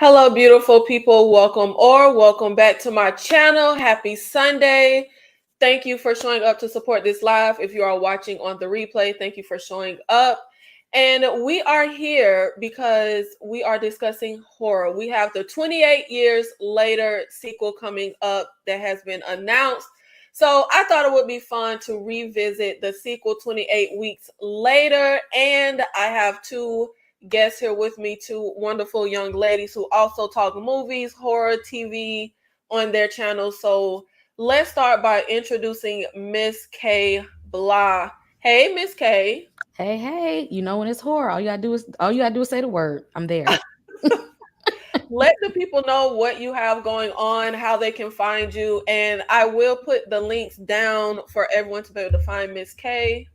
Hello, beautiful people. Welcome back to my channel. Happy Sunday. Thank you for showing up to support this live. If you are watching on the replay, thank you for showing up. And we are here because we are discussing horror. We have the 28 Years Later sequel coming up that has been announced. So I thought it would be fun to revisit the sequel 28 weeks later. And I have two guests here with me, two wonderful young ladies who also talk movies, horror, TV on their channel. So let's start by introducing Miss K Blah. Hey, Miss K. Hey, you know when it's horror, all you gotta do is say the word. I'm there. Let the people know what you have going on, how they can find you, and I will put the links down for everyone to be able to find Miss K.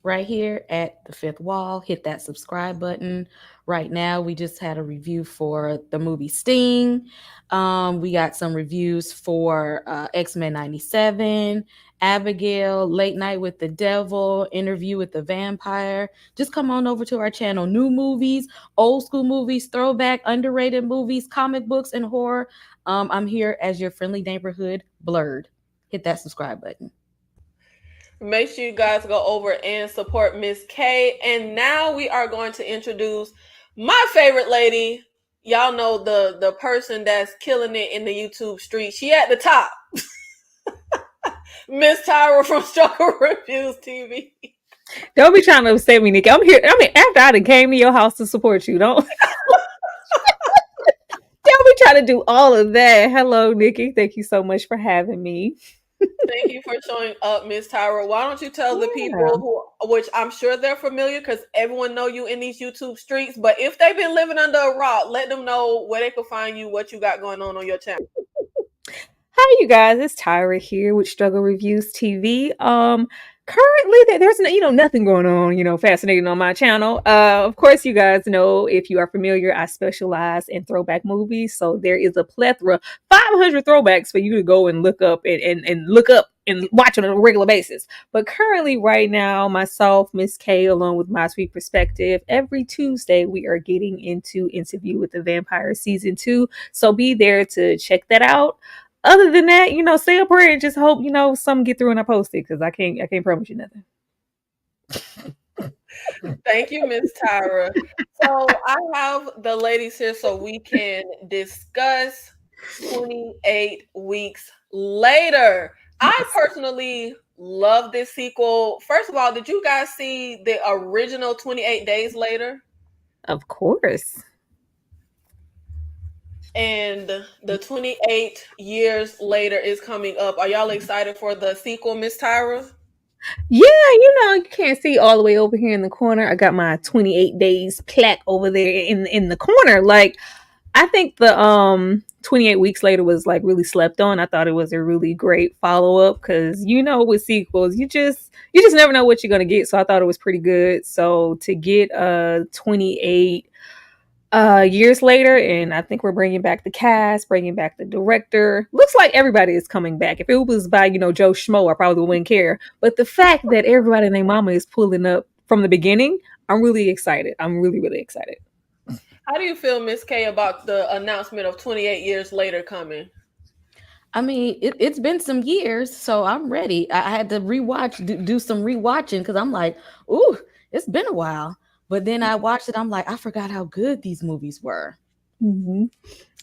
Right here at the fifth wall, hit that subscribe button. Right now, we just had a review for the movie Sting. We got some reviews for X-Men 97, Abigail, Late Night with the Devil, Interview with the Vampire. Just come on over to our channel. New movies, old school movies, throwback, underrated movies, comic books, and horror. I'm here as your friendly neighborhood Blurred. Hit that subscribe button. Make sure you guys go over and support Miss K. And now we are going to introduce my favorite lady. Y'all know the person that's killing it in the YouTube street. She at the top. Miss Tyra from Struggle Reviews TV. Don't be trying to upset me, Nikki. I'm here. I mean, after I done came to your house to support you, don't be trying to do all of that. Hello, Nikki. Thank you so much for having me. Thank you for showing up, Miss Tyra. Why don't you tell the Yeah. people which I'm sure they're familiar because everyone know you in these YouTube streets, but if they've been living under a rock, let them know where they can find you, what you got going on your channel. Hi, you guys. It's Tyra here with Struggle Reviews TV. Currently there's nothing going on, fascinating on my channel. Of course, you guys know, if you are familiar, I specialize in throwback movies. So there is a plethora, 500 throwbacks for you to go and look up and look up and watch on a regular basis. But currently, right now, myself, Miss K, along with My Sweet Perspective, every Tuesday we are getting into Interview with the Vampire season 2. So be there to check that out. Other than that, say a prayer and just hope, some get through and I post it, because I can't promise you nothing. Thank you, Miss Tyra. So I have the ladies here so we can discuss 28 weeks later. I personally love this sequel. First of all, did you guys see the original 28 Days Later? Of course. And the 28 years later is coming up. Are y'all excited for the sequel, Miss Tyra? Yeah, you can't see all the way over here in the corner. I got my 28 days plaque over there in the corner. Like, I think the 28 weeks later was like really slept on. I thought it was a really great follow-up because with sequels, you just never know what you're gonna get. So I thought it was pretty good. So to get 28 years later, and I think we're bringing back the cast, bringing back the director. Looks like everybody is coming back. If it was by Joe Schmo, I probably wouldn't care. But the fact that everybody and their mama is pulling up from the beginning, I'm really excited. I'm really, really excited. How do you feel, Miss K, about the announcement of 28 years later coming? I mean, it's been some years, so I'm ready. I had to do some rewatching because I'm like, ooh, it's been a while. But then I watched it. I'm like, I forgot how good these movies were. Mm-hmm.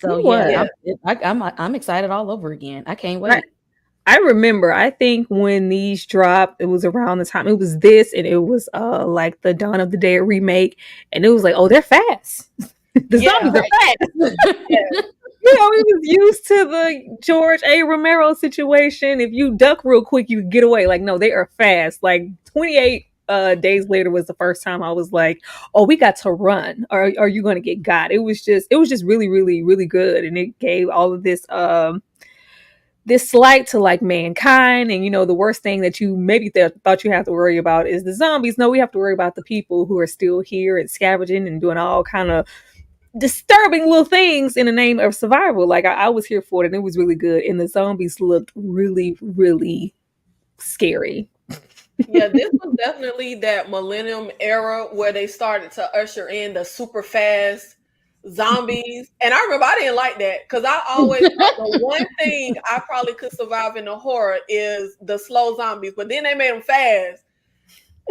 So yeah, I'm excited all over again. I can't wait. I remember, I think when these dropped, it was around the time it was this, and it was like the Dawn of the Dead remake, and it was like, oh, they're fast. The zombies are fast. Yeah. We was used to the George A. Romero situation. If you duck real quick, you get away. Like, no, they are fast. Like 28 days later was the first time I was like, oh, we got to run, or are you going to get got? It was just really, really, really good, and it gave all of this slight to like mankind. And the worst thing that you maybe thought you have to worry about is the zombies. No, we have to worry about the people who are still here and scavenging and doing all kind of disturbing little things in the name of survival. Like, I was here for it, and it was really good, and the zombies looked really, really scary. Yeah, this was definitely that millennium era where they started to usher in the super fast zombies. And I remember I didn't like that because I always thought the one thing I probably could survive in the horror is the slow zombies. But then they made them fast.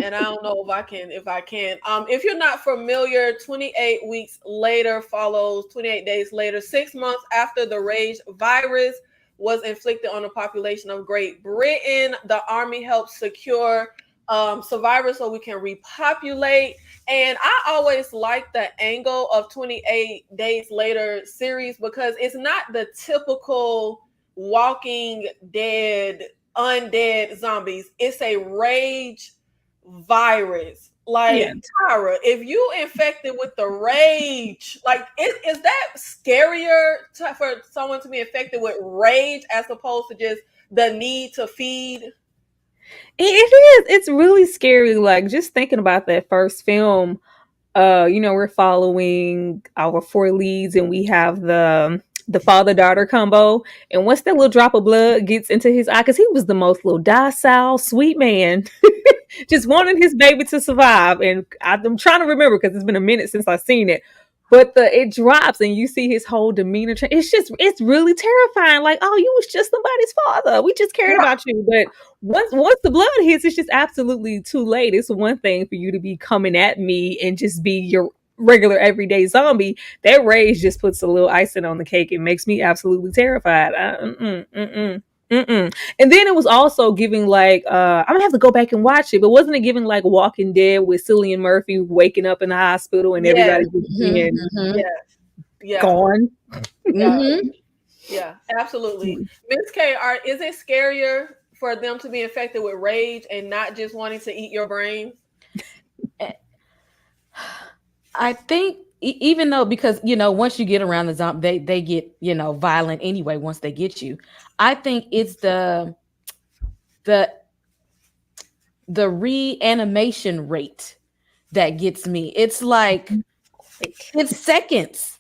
And I don't know if I can. If you're not familiar, 28 weeks later follows 28 days later, 6 months after the rage virus was inflicted on the population of Great Britain. The army helped secure survivors so we can repopulate. And I always like the angle of 28 Days Later series because it's not the typical Walking Dead, undead zombies. It's a rage virus. Like, Yeah. Tyra, if you infected with the rage, like, is that scarier for someone to be infected with rage as opposed to just the need to feed? It is. It's really scary. Like, just thinking about that first film, we're following our 4 leads and we have the father-daughter combo. And once that little drop of blood gets into his eye, because he was the most little docile, sweet man, just wanting his baby to survive. And I'm trying to remember because it's been a minute since I've seen it. But it drops and you see his whole demeanor change. It's really terrifying. Like, oh, you was just somebody's father. We just cared about you. But once the blood hits, it's just absolutely too late. It's one thing for you to be coming at me and just be your regular everyday zombie. That rage just puts a little icing on the cake. It makes me absolutely terrified. And then it was also giving like I'm gonna have to go back and watch it, but wasn't it giving like Walking Dead with Cillian Murphy waking up in the hospital and everybody being gone? Yeah, absolutely. Miss K, is it scarier for them to be infected with rage and not just wanting to eat your brain? I think even though, because once you get around the zombie, they get violent anyway. Once they get you, I think it's the reanimation rate that gets me. It's like it's seconds.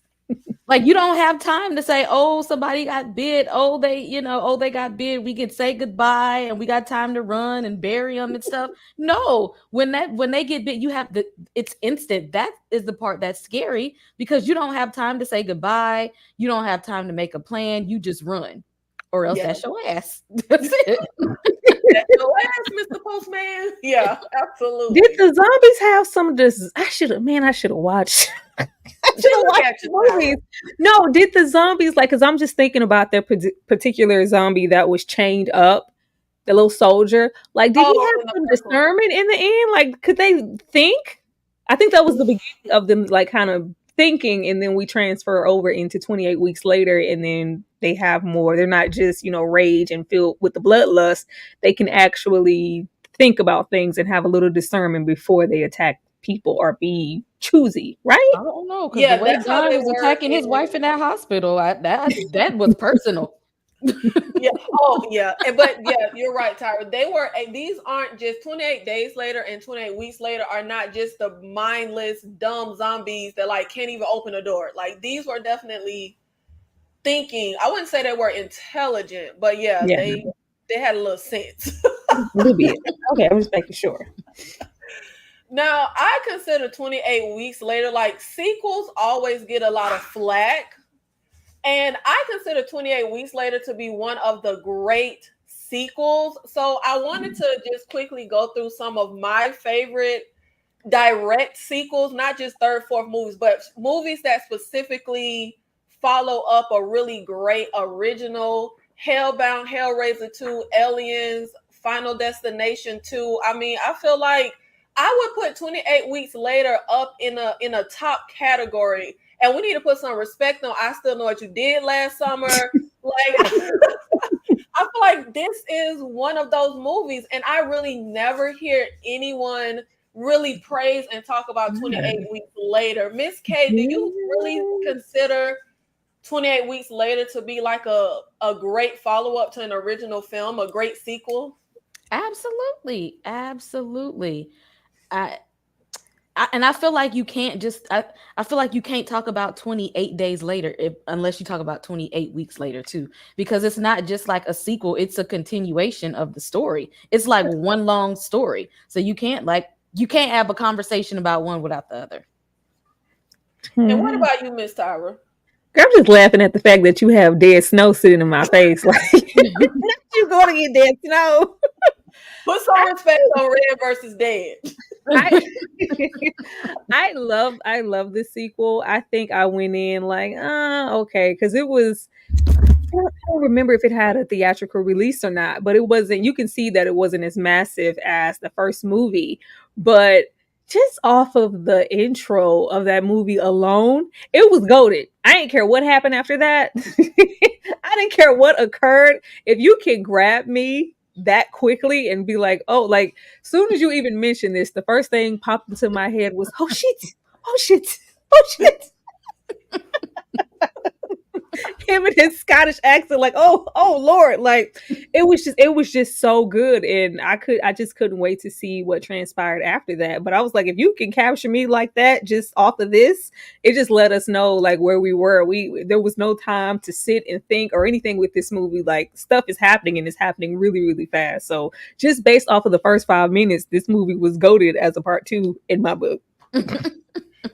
Like, you don't have time to say, oh, somebody got bit. Oh, they got bit. We can say goodbye and we got time to run and bury them and stuff. No, when they get bit, it's instant. That is the part that's scary because you don't have time to say goodbye. You don't have time to make a plan. You just run, or else that's your ass. That's it. That's your ass, Mr. Postman. Yeah, absolutely. Did the zombies have some of this? I should have watched. Movies. No, did the zombies because I'm just thinking about that particular zombie that was chained up, the little soldier. Like, did he have some discernment in the end? Like, could they think? I think that was the beginning of them, like, kind of thinking, and then we transfer over into 28 weeks later, and then they have more. They're not just rage and filled with the bloodlust. They can actually think about things and have a little discernment before they attack people or be choosy, right? I don't know, because the way John was attacking his wife in that hospital, that was personal. Yeah. Oh, yeah. But yeah, you're right, Tyra. These aren't just 28 days later and 28 weeks later are not just the mindless, dumb zombies that like can't even open a door. Like, these were definitely thinking. I wouldn't say they were intelligent, but yeah. They had a little sense. Okay, I'm just making sure. Now, I consider 28 weeks later, like, sequels always get a lot of flack. And I consider 28 weeks later to be one of the great sequels. So I wanted to just quickly go through some of my favorite direct sequels, not just third, fourth movies, but movies that specifically follow up a really great original. Hellbound, Hellraiser 2, Aliens, Final Destination 2. I mean, I feel like I would put 28 weeks later up in a top category. And we need to put some respect on I Still Know What You Did Last Summer. Like, I feel like this is one of those movies, and I really never hear anyone really praise and talk about 28 weeks later. Miss K, do you really consider 28 weeks later to be like a great follow-up to an original film, a great sequel? Absolutely. I feel like you can't I feel like you can't talk about 28 days later unless you talk about 28 weeks later too, because it's not just like a sequel, it's a continuation of the story. It's like one long story. So you can't have a conversation about one without the other. And what Mhm. about you, Miss Tyra? I'm just laughing at the fact that you have dead snow sitting in my face. Like, you going to get dead snow? Put some respect on Red versus Dead. I I love the sequel. I think I went in like, okay, because it was. I don't remember if it had a theatrical release or not, but it wasn't. You can see that it wasn't as massive as the first movie, but just off of the intro of that movie alone, it was goated. I didn't care what happened after that. I didn't care what occurred. If you can grab me that quickly and be like, oh, like soon as you even mention this, the first thing popped into my head was, oh shit, oh shit, oh shit. Him and his Scottish accent, like, oh Lord, like it was just so good, and I just couldn't wait to see what transpired after that. But I was like, if you can capture me like that, just off of this, it just let us know like where we were. There was no time to sit and think or anything with this movie. Like stuff is happening and it's happening really really fast. So just based off of the first 5 minutes, this movie was goated as a part 2 in my book.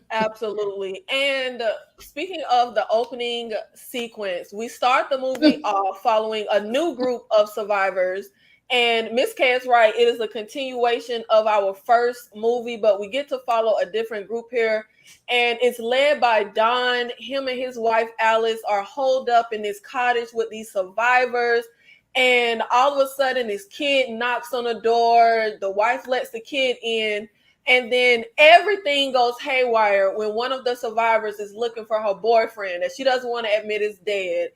Absolutely. And speaking of the opening sequence, we start the movie off following a new group of survivors. And Miss K is right. It is a continuation of our first movie, but we get to follow a different group here. And it's led by Don. Him and his wife, Alice, are holed up in this cottage with these survivors. And all of a sudden, this kid knocks on the door. The wife lets the kid in. And then everything goes haywire when one of the survivors is looking for her boyfriend that she doesn't want to admit is dead.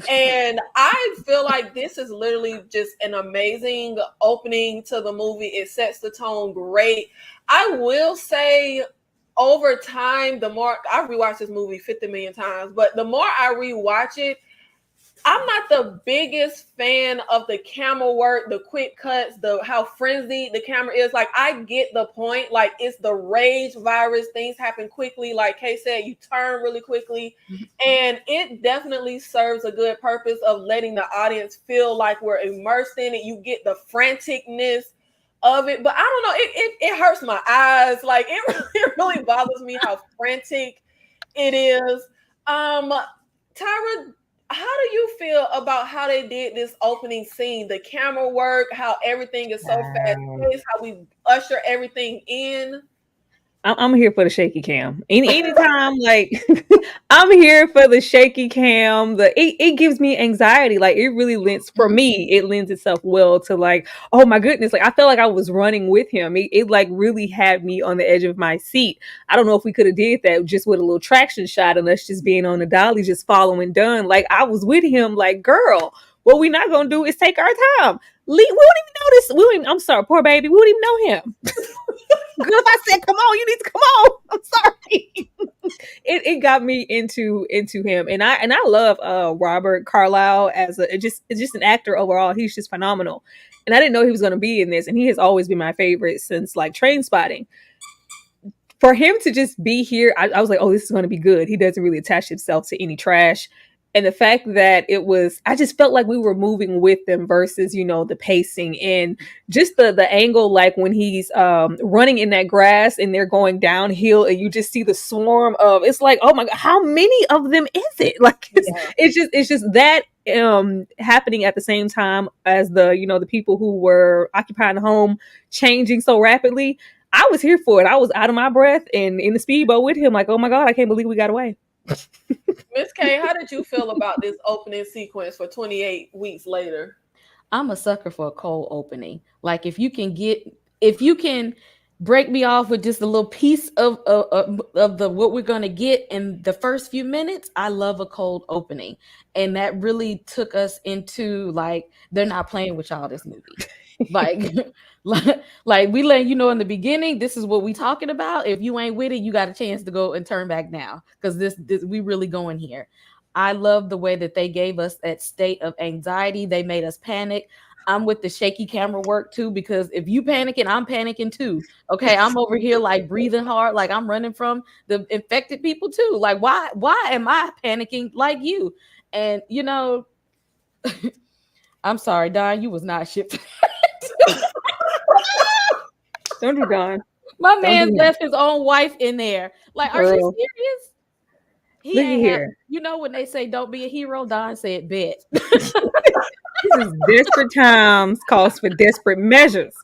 And I feel like this is literally just an amazing opening to the movie. It sets the tone great. I will say over time, the more I rewatched this movie 50 million times, but the more I rewatch it, I'm not the biggest fan of the camera work, the quick cuts, the how frenzied the camera is. Like, I get the point. Like, it's the rage virus. Things happen quickly. Like Kay said, you turn really quickly. And it definitely serves a good purpose of letting the audience feel like we're immersed in it. You get the franticness of it. But I don't know, it hurts my eyes. Like, it really bothers me how frantic it is. Tyra, how do you feel about how they did this opening scene? The camera work, how everything is so fast paced, how we usher everything in. I'm here for the shaky cam. Anytime, like I'm here for the shaky cam. It gives me anxiety. Like it really lends for me. It lends itself well to like, oh my goodness. Like I felt like I was running with him. It like really had me on the edge of my seat. I don't know if we could have did that just with a little traction shot and us just being on the dolly, just following Dunn. Like I was with him. Like girl, what we not gonna do is take our time. We won't even know this. I'm sorry, poor baby. We won't even know him. Girl, I said, come on, you need to come on. I'm sorry. it got me into him. And I love Robert Carlyle as just an actor overall. He's just phenomenal. And I didn't know he was gonna be in this, and he has always been my favorite since like Train Spotting. For him to just be here, I was like, oh, this is gonna be good. He doesn't really attach himself to any trash. And the fact that I just felt like we were moving with them versus, the pacing and just the angle, like when he's running in that grass and they're going downhill and you just see the swarm of, it's like, oh my God, how many of them is it? Like, it's just that happening at the same time as the people who were occupying the home changing so rapidly. I was here for it. I was out of my breath and in the speedboat with him, like, oh my God, I can't believe we got away. Miss K, how did you feel about this opening sequence for 28 weeks later? I'm a sucker for a cold opening. Like if you can break me off with just a little piece of the what we're gonna get in the first few minutes, I love a cold opening. And that really took us into like they're not playing with y'all this movie. like we let you know in the beginning, this is what we talking about. If you ain't with it, you got a chance to go and turn back now because this we really going here. I love the way that they gave us that state of anxiety. They made us panic. I'm with the shaky camera work too, because if you panicking, I'm panicking too. Okay, I'm over here like breathing hard, like I'm running from the infected people too. Like why am I panicking like you? And I'm sorry, Don, you was not shipped. Don't do Don. My man left his own wife in there. Like, are you serious? He Look at ain't have, here. you know, when they say don't be a hero, Don said bet. This is desperate times calls for desperate measures.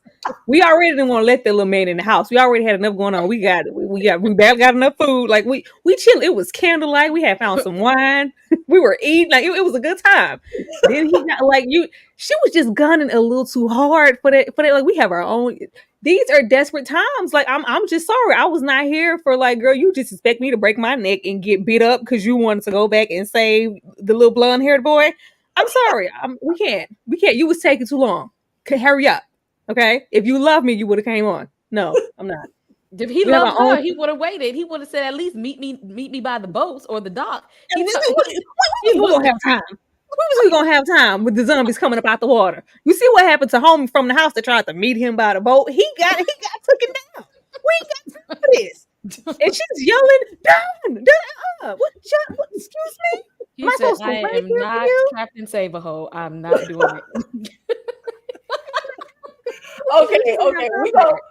We already didn't want to let the little man in the house. We already had enough going on. We barely got enough food. Like we chill. It was candlelight. We had found some wine. We were eating. Like it was a good time. Then he got like you. She was just gunning a little too hard for that. For that, like we have our own. These are desperate times. Like I'm just sorry. I was not here for like, girl, you just expect me to break my neck and get beat up because you wanted to go back and save the little blonde haired boy. I'm sorry. We can't. We can't. You was taking too long. Hurry up. Okay. If you love me, you would have came on. No, I'm not. If he We have loved our own. her, he would have waited. He would have said, at least meet me by the boats or the dock. We gonna have time. When was we gonna have time with the zombies coming up out the water? You see what happened to homie from the house that tried to meet him by the boat? He got taken down. We ain't got time for this. And she's yelling, down. What? Excuse me? He said, I am not Captain Save-A-Ho. I'm not doing it. Okay.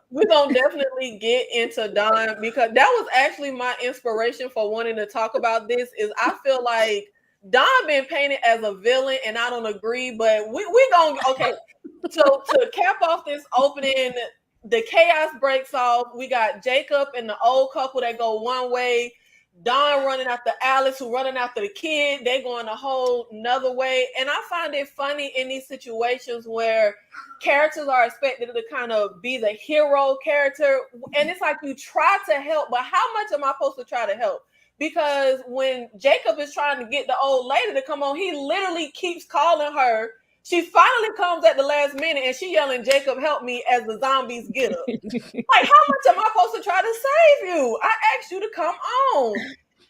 We're gonna definitely get into Don, because that was actually my inspiration for wanting to talk about this. Is I feel like Don been painted as a villain, and I don't agree. But we gonna So to cap off this opening, the chaos breaks off. We got Jacob and the old couple that go one way. Don running after Alice, who running after the kid. They going a whole another way. And I find it funny in these situations where characters are expected to kind of be the hero character. And it's like you try to help, but how much am I supposed to try to help? Because when Jacob is trying to get the old lady to come on, he literally keeps calling her. She finally comes at the last minute and she yelling, Jacob, help me, as the zombies get her. Like, how much am I supposed to try to save you? I asked you to come on.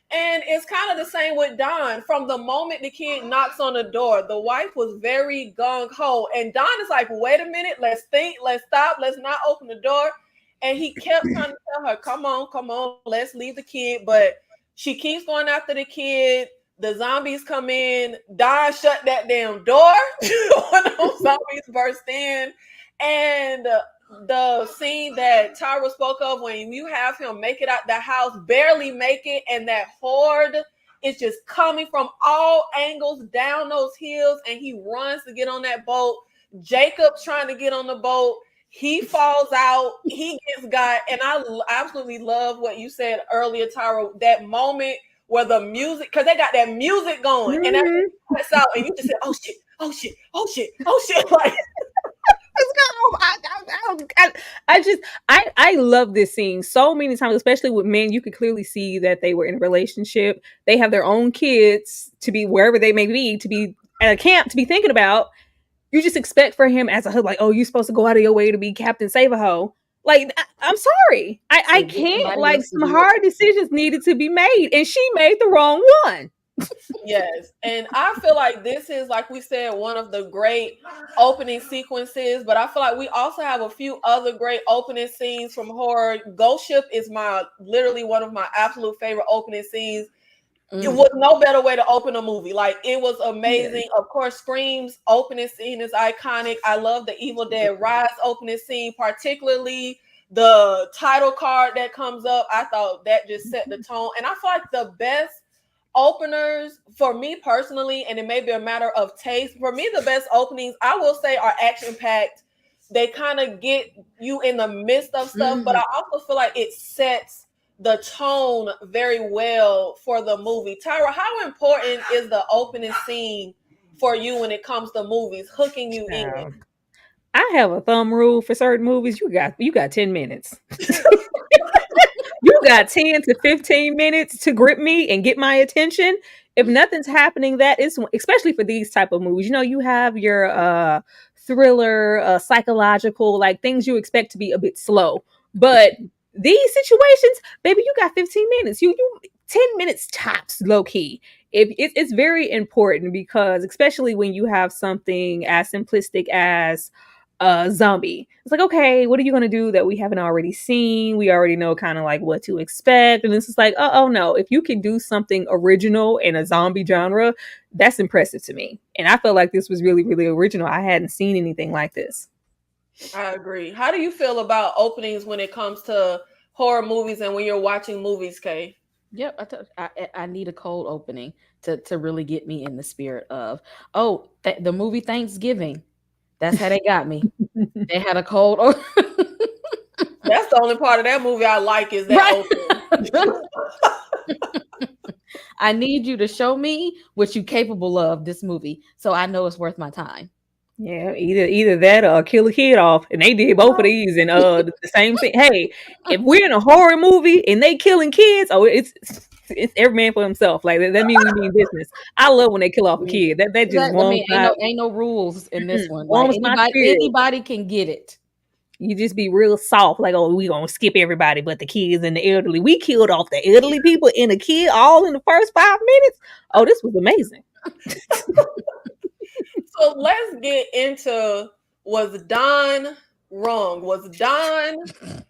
And it's kind of the same with Don. From the moment the kid knocks on the door, the wife was very gung-ho. And Don is like, wait a minute, let's think, let's stop, let's not open the door. And he kept trying to tell her, come on, let's leave the kid. But she keeps going after the kid. The zombies come in. Don shut that damn door when those zombies burst in. And the scene that Tyra spoke of, when you have him make it out the house, barely make it, and that horde is just coming from all angles down those hills, and he runs to get on that boat. Jacob's trying to get on the boat. He falls out. He gets got. And I absolutely love what you said earlier, Tyra, that moment where the music, because they got that music going, and that's out, and you just said, oh shit. Like, I love this scene so many times, especially with men. You could clearly see that they were in a relationship. They have their own kids to be wherever they may be, to be at a camp, to be thinking about. You just expect for him as a husband, like, oh, you're supposed to go out of your way to be Captain Save-A-Ho. Like, I'm sorry. I can't. Like, some hard decisions needed to be made, and she made the wrong one. Yes. And I feel like this is, like we said, one of the great opening sequences, but I feel like we also have a few other great opening scenes from horror. Ghost Ship is literally one of my absolute favorite opening scenes. It was no better way to open a movie. Like, it was amazing. Yeah. Of course, Scream's opening scene is iconic. I love the Evil Dead Rise opening scene, particularly the title card that comes up. I thought that just set the tone. And I feel like the best openers, for me personally, and it may be a matter of taste, for me, the best openings, I will say, are action-packed. They kind of get you in the midst of stuff, but I also feel like it sets the tone very well for the movie. Tyra, how important is the opening scene for you when it comes to movies, hooking you in? I have a thumb rule for certain movies. You got 10 minutes. You got 10 to 15 minutes to grip me and get my attention. If nothing's happening, that is, especially for these type of movies, you have your thriller, psychological, like things you expect to be a bit slow. But these situations, baby, you got 15 minutes. You 10 minutes tops, low key. It's very important, because especially when you have something as simplistic as a zombie, it's like, okay, what are you going to do that we haven't already seen? We already know kind of like what to expect. And this is like, oh no, if you can do something original in a zombie genre, that's impressive to me. And I felt like this was really, really original. I hadn't seen anything like this. I agree. How do you feel about openings when it comes to horror movies and when you're watching movies, Kay? Yep, I need a cold opening to really get me in the spirit of the movie Thanksgiving. That's how they got me. They had a cold. That's the only part of that movie I like is that opening. I need you to show me what you're capable of this movie, so I know it's worth my time. Yeah, either that or kill a kid off, and they did both of these, and the same thing. Hey, if we're in a horror movie and they killing kids, it's every man for himself. Like that means we mean business. I love when they kill off a kid. That just warms ain't no rules in this one. Like warms my spirit. Anybody can get it. You just be real soft, like, oh, we gonna skip everybody but the kids and the elderly. We killed off the elderly people and the kid all in the first 5 minutes. Oh, this was amazing. So let's get into, was Don wrong? Was Don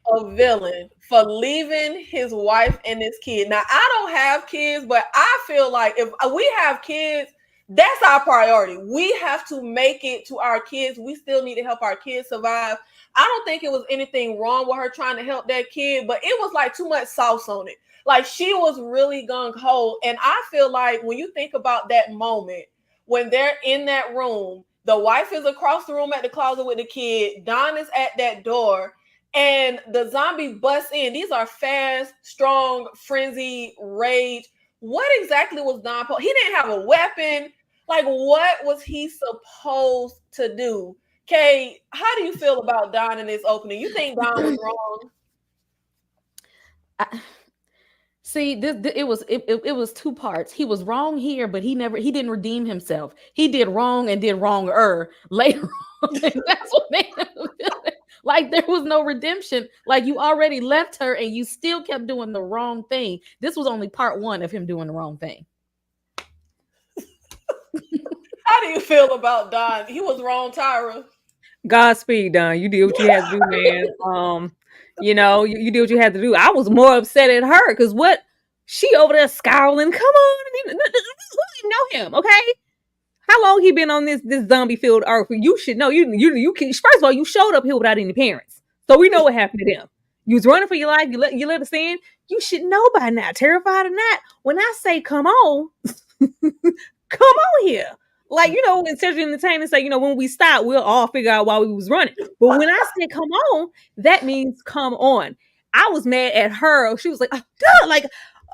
a villain for leaving his wife and his kid? Now, I don't have kids, but I feel like if we have kids, that's our priority. We have to make it to our kids. We still need to help our kids survive. I don't think it was anything wrong with her trying to help that kid, but it was like too much sauce on it. Like she was really gung-ho. And I feel like when you think about that moment, when they're in that room, the wife is across the room at the closet with the kid. Don is at that door, and the zombie busts in. These are fast, strong, frenzy, rage. What exactly was Don? He didn't have a weapon. Like, what was he supposed to do? Kay, how do you feel about Don in this opening? You think Don was wrong? See, it was two parts. He was wrong here, but he didn't redeem himself. He did wrong and did wronger later on. That's what made him like there was no redemption. Like you already left her and you still kept doing the wrong thing. This was only part one of him doing the wrong thing. How do you feel about Don? He was wrong, Tyra. Godspeed, Don. You did what you had to do, man. You know, you did what you had to do. I was more upset at her because what she over there scowling. Come on, we know him, okay? How long he been on this zombie filled earth? You should know. You can, first of all, you showed up here without any parents, so we know what happened to them. You was running for your life. You let us in. You should know by now, terrified or not. When I say come on, come on here. Like, you know, in Central Entertainment say, you know, when we stop, we'll all figure out why we was running. But when I say come on, that means come on. I was mad at her. She was like, oh, duh, like,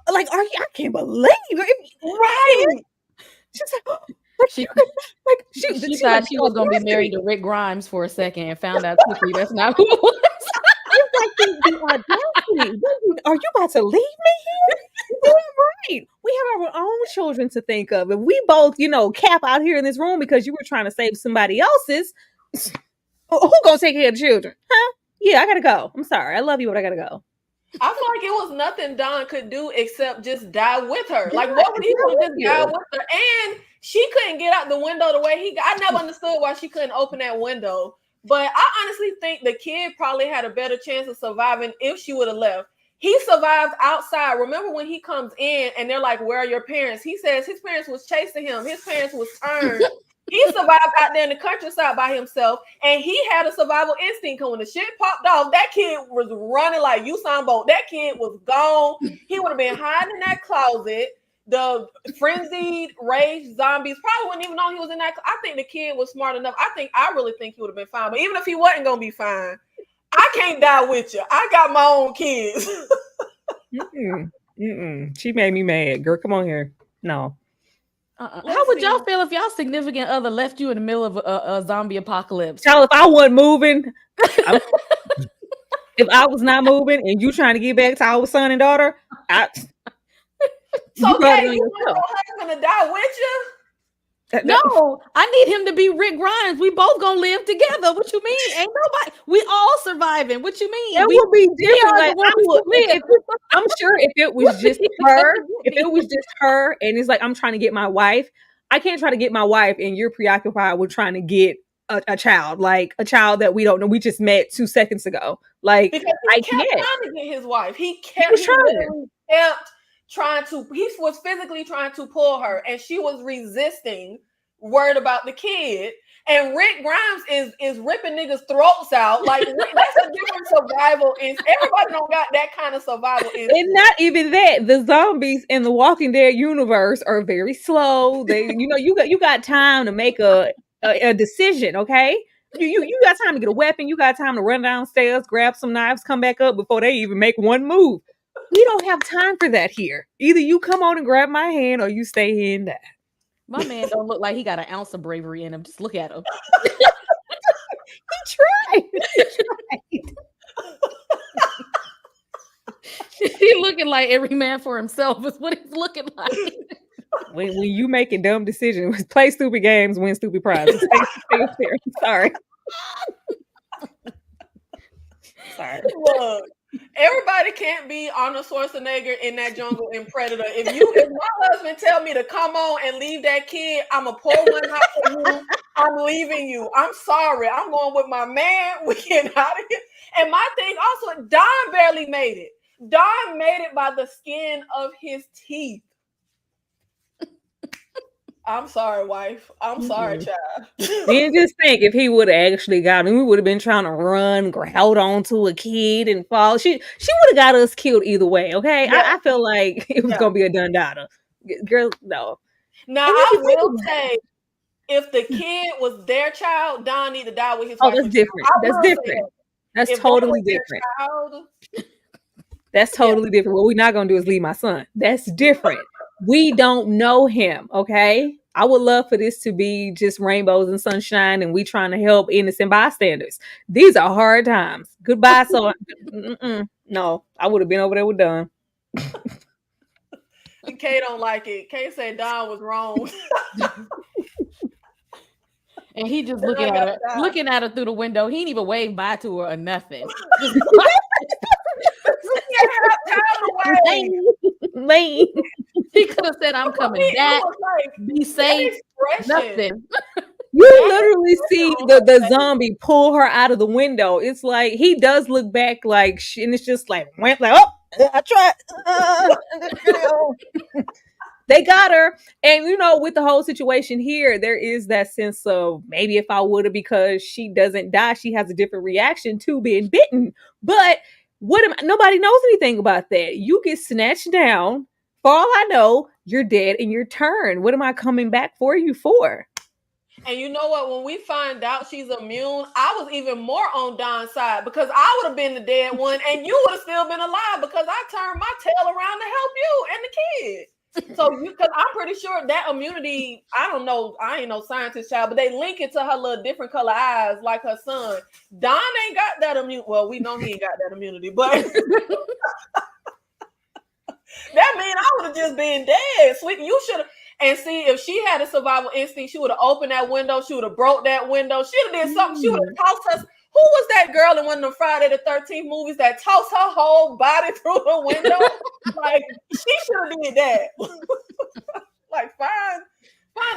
are you? I can't believe it. Right. She's like, oh, she thought she was gonna be married to Rick Grimes for a second and found out quickly that's not who it was. It's like the audacity. Are you about to leave me here? Right. We have our own children to think of. And we both, you know, cap out here in this room because you were trying to save somebody else's. Who gonna take care of the children? Huh? Yeah, I gotta go. I'm sorry. I love you, but I gotta go. I feel like it was nothing Don could do except just die with her. Like, what would he do? Just die with her? And she couldn't get out the window the way he got. I never understood why she couldn't open that window. But I honestly think the kid probably had a better chance of surviving if she would have left. He survived outside. Remember when he comes in and they're like, where are your parents? He says his parents was chasing him. His parents was turned. He survived out there in the countryside by himself, and he had a survival instinct. When the shit popped off, that kid was running like Usain Bolt. That kid was gone. He would have been hiding in that closet. The frenzied, rage zombies probably wouldn't even know he was in that. I think the kid was smart enough. I really think he would have been fine. But even if he wasn't going to be fine, I can't die with you. I got my own kids. She made me mad. Girl, come on here. No. How would y'all feel if y'all significant other left you in the middle of a zombie apocalypse? Child, if I wasn't moving, if I was not moving and you trying to get back to our son and daughter, so okay, you want your husband to die with you? No, I need him to be Rick Grimes. We both gonna live together. What you mean? Ain't nobody. We all surviving. What you mean? It would be different. Like, I'm sure if it was just her, and it's like I'm trying to get my wife. I can't try to get my wife, and you're preoccupied with trying to get a child, like a child that we don't know. We just met 2 seconds ago. Like because he kept trying to get his wife. He kept trying to. He was physically trying to pull her, and she was resisting. Worried about the kid, And Rick Grimes is ripping niggas' throats out. Like, that's a different survival. Everybody don't got that kind of survival. And not even that. The zombies in the Walking Dead universe are very slow. They, you got time to make a decision. Okay, you got time to get a weapon. You got time to run downstairs, grab some knives, come back up before they even make one move. We don't have time for that here. Either you come on and grab my hand, or you stay here and die. My man don't look like he got an ounce of bravery in him. Just look at him. He tried. He looking like every man for himself is what he's looking like. When you making dumb decisions, play stupid games, win stupid prizes. Stay fair. Sorry. Look, everybody can't be Arnold Schwarzenegger in that jungle in Predator. If my husband tell me to come on and leave that kid, I'ma pour one out for you. I'm leaving you. I'm sorry. I'm going with my man. We get out of here. And my thing also, Don barely made it. Don made it by the skin of his teeth. I'm sorry, wife. I'm sorry, child. Then just think, if he would have actually got him, we would have been trying to run, hold on to a kid and fall. She would have got us killed either way. Okay, yeah. I feel like it was gonna be a done daughter. Girl, no. Now I will say, if the kid was their child, Don need to die with his wife. That's different. That's different. That's totally different. That's totally different. What we're not gonna do is leave my son. That's different. We don't know him, okay? I would love for this to be just rainbows and sunshine and we trying to help innocent bystanders. These are hard times. Goodbye. So, no, I would have been over there with Don. Kay don't like it. Kay said Don was wrong. And he just looking at her through the window. He didn't even wave bye to her or nothing. Lane. He could have said, "I'm coming back. Be safe." Nothing. You literally see the zombie pull her out of the window. It's like he does look back, like, and it's just like went like, oh, I tried. They got her, and with the whole situation here, there is that sense of maybe if I would have, because she doesn't die, she has a different reaction to being bitten. But nobody knows anything about that. You get snatched down. For all I know, you're dead in your turn. What am I coming back for you for? And you know what? When we find out she's immune, I was even more on Don's side, because I would have been the dead one and you would have still been alive, because I turned my tail around to help you and the kid. So because I'm pretty sure that immunity, I don't know, I ain't no scientist child, but they link it to her little different color eyes like her son. Don ain't got that immunity. Well, we know he ain't got that immunity, but that means I would have just been dead. Sweet, you should have. And see, if she had a survival instinct, she would have opened that window. She would have broke that window. She would have did something. She would have tossed us. Who was that girl in one of the Friday the 13th movies that tossed her whole body through the window? Like, she should have did that. Like, find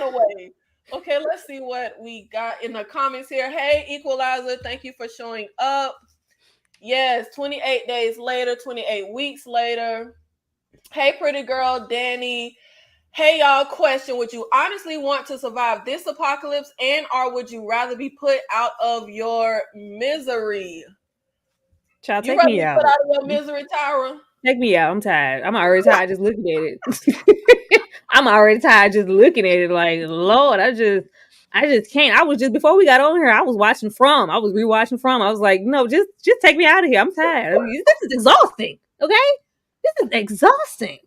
a way. Okay, let's see what we got in the comments here. Hey, Equalizer, thank you for showing up. Yes, 28 days later, 28 weeks later. Hey, pretty girl, Danny. Hey, y'all, question. Would you honestly want to survive this apocalypse, and or would you rather be put out of your misery? Child, take me out. Put out of your misery, Tyra? Take me out. I'm tired. I'm already tired just looking at it. I'm already tired just looking at it. Like, Lord, I just can't. I was just, before we got on here, I was watching From. I was rewatching From. I was like, no, just take me out of here. I'm tired. I mean, this is exhausting. Okay? This is exhausting.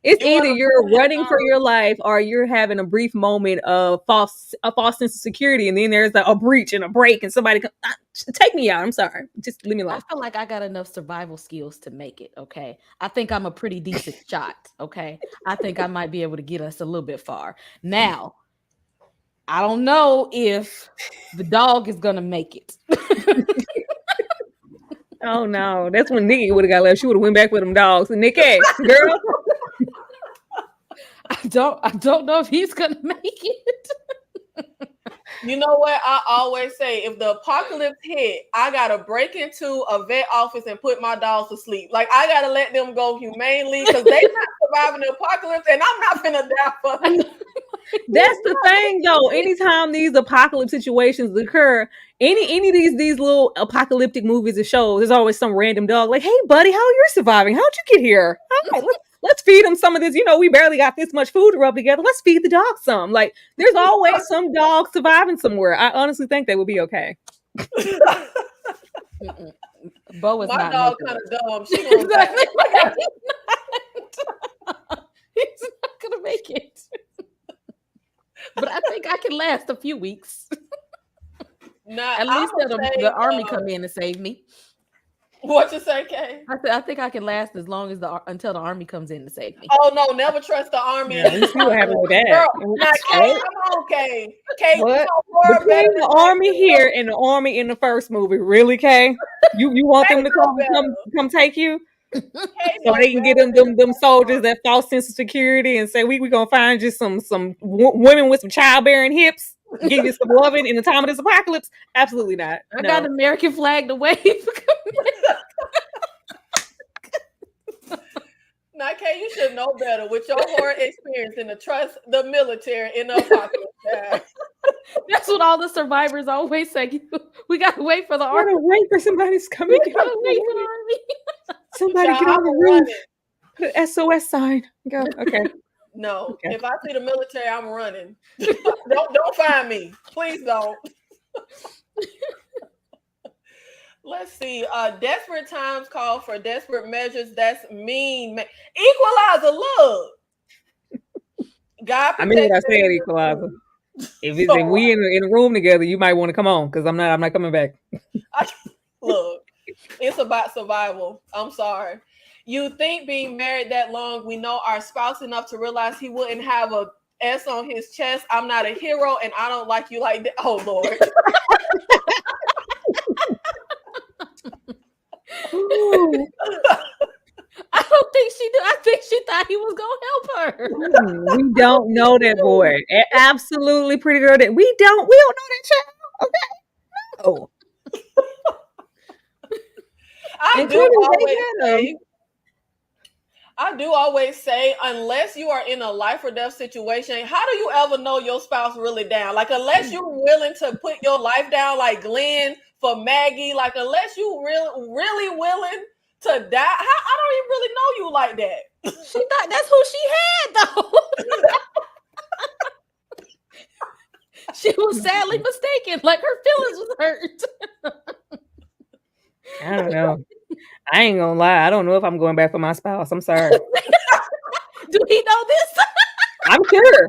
It's either you're running for your life or you're having a brief moment of false sense of security, and then there's a breach and a break, and somebody take me out. I'm sorry, just leave me alone. I feel like I got enough survival skills to make it. Okay, I think I'm a pretty decent shot. Okay, I think I might be able to get us a little bit far. Now, I don't know if the dog is gonna make it. Oh no, that's when Nikki would have got left. She would have went back with them dogs. And Nikki, girl. I don't know if he's gonna make it. You know what? I always say, if the apocalypse hit, I gotta break into a vet office and put my dogs to sleep. Like, I gotta let them go humanely, because they're not surviving the apocalypse, and I'm not gonna die for them. That's the thing, though. Anytime these apocalypse situations occur, any of these little apocalyptic movies or shows, there's always some random dog like, "Hey, buddy, how are you surviving? How'd you get here? All right, let's feed him some of this. You know, we barely got this much food to rub together. Let's feed the dog some." Like, there's always some dog surviving somewhere. I honestly think they would be okay. Bo is My not dog making kind it. of dumb. She gonna Exactly. He's not gonna make it. But I think I can last a few weeks. Nah, At least I'ma till say, the army come in and save me. What you say, Kay? I think I can last as long as until the army comes in to save me. Oh no, never trust the army. Yeah, we see what happened with that. Girl, now, Kay, come on, Kay. Kay, What? you know more Between better the than army that. here and the army in the first movie, really, Kay? You want them to come take you? Kay So know they can get better them than soldiers that false sense of security and say we gonna find you some women with some childbearing hips, give you some loving in the time of this apocalypse. Absolutely not. I No. got an American flag to wave. Now, Kay, you should know better with your horror experience than to trust the military in the apocalypse. That's what all the survivors always say. We gotta wait for the I army. gotta wait for somebody's coming. We gotta wait for the army. Somebody Child, get on I'm the roof. running. Put an SOS sign. Go. Okay. No, Okay. if I see the military, I'm running. Don't find me, please don't. Let's see. Desperate times call for desperate measures. That's mean. Equalizer, look. God, I mean what I protect said, them. Equalizer. If we in a room together, you might want to come on because I'm not coming back. Look, it's about survival. I'm sorry. You think being married that long, we know our spouse enough to realize he wouldn't have a S on his chest. I'm not a hero and I don't like you like that. Oh, Lord. I don't think she did. I think she thought he was gonna help her. We don't know that boy. Absolutely, pretty girl. That we don't know that child. Okay. Oh. I do always say, unless you are in a life or death situation, how do you ever know your spouse really down? Like, unless you're willing to put your life down, like Glenn for Maggie, like, unless you really willing to die, I don't even really know you like that. She thought that's who she had, though. She was sadly mistaken. Like, her feelings was hurt. I don't know. I ain't gonna lie. I don't know if I'm going back for my spouse. I'm sorry. Do he know this? I'm sure.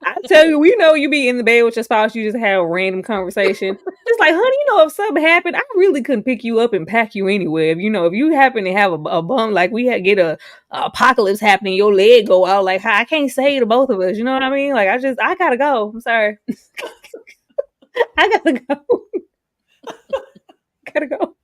I tell you, we know you be in the bed with your spouse. You just have a random conversation. It's like, honey, you know, if something happened, I really couldn't pick you up and pack you anywhere. If you happen to have a bum, like we get a apocalypse happening, your leg go out. Like, I can't say to both of us. You know what I mean? Like, I gotta go. I'm sorry. I gotta go. Gotta go.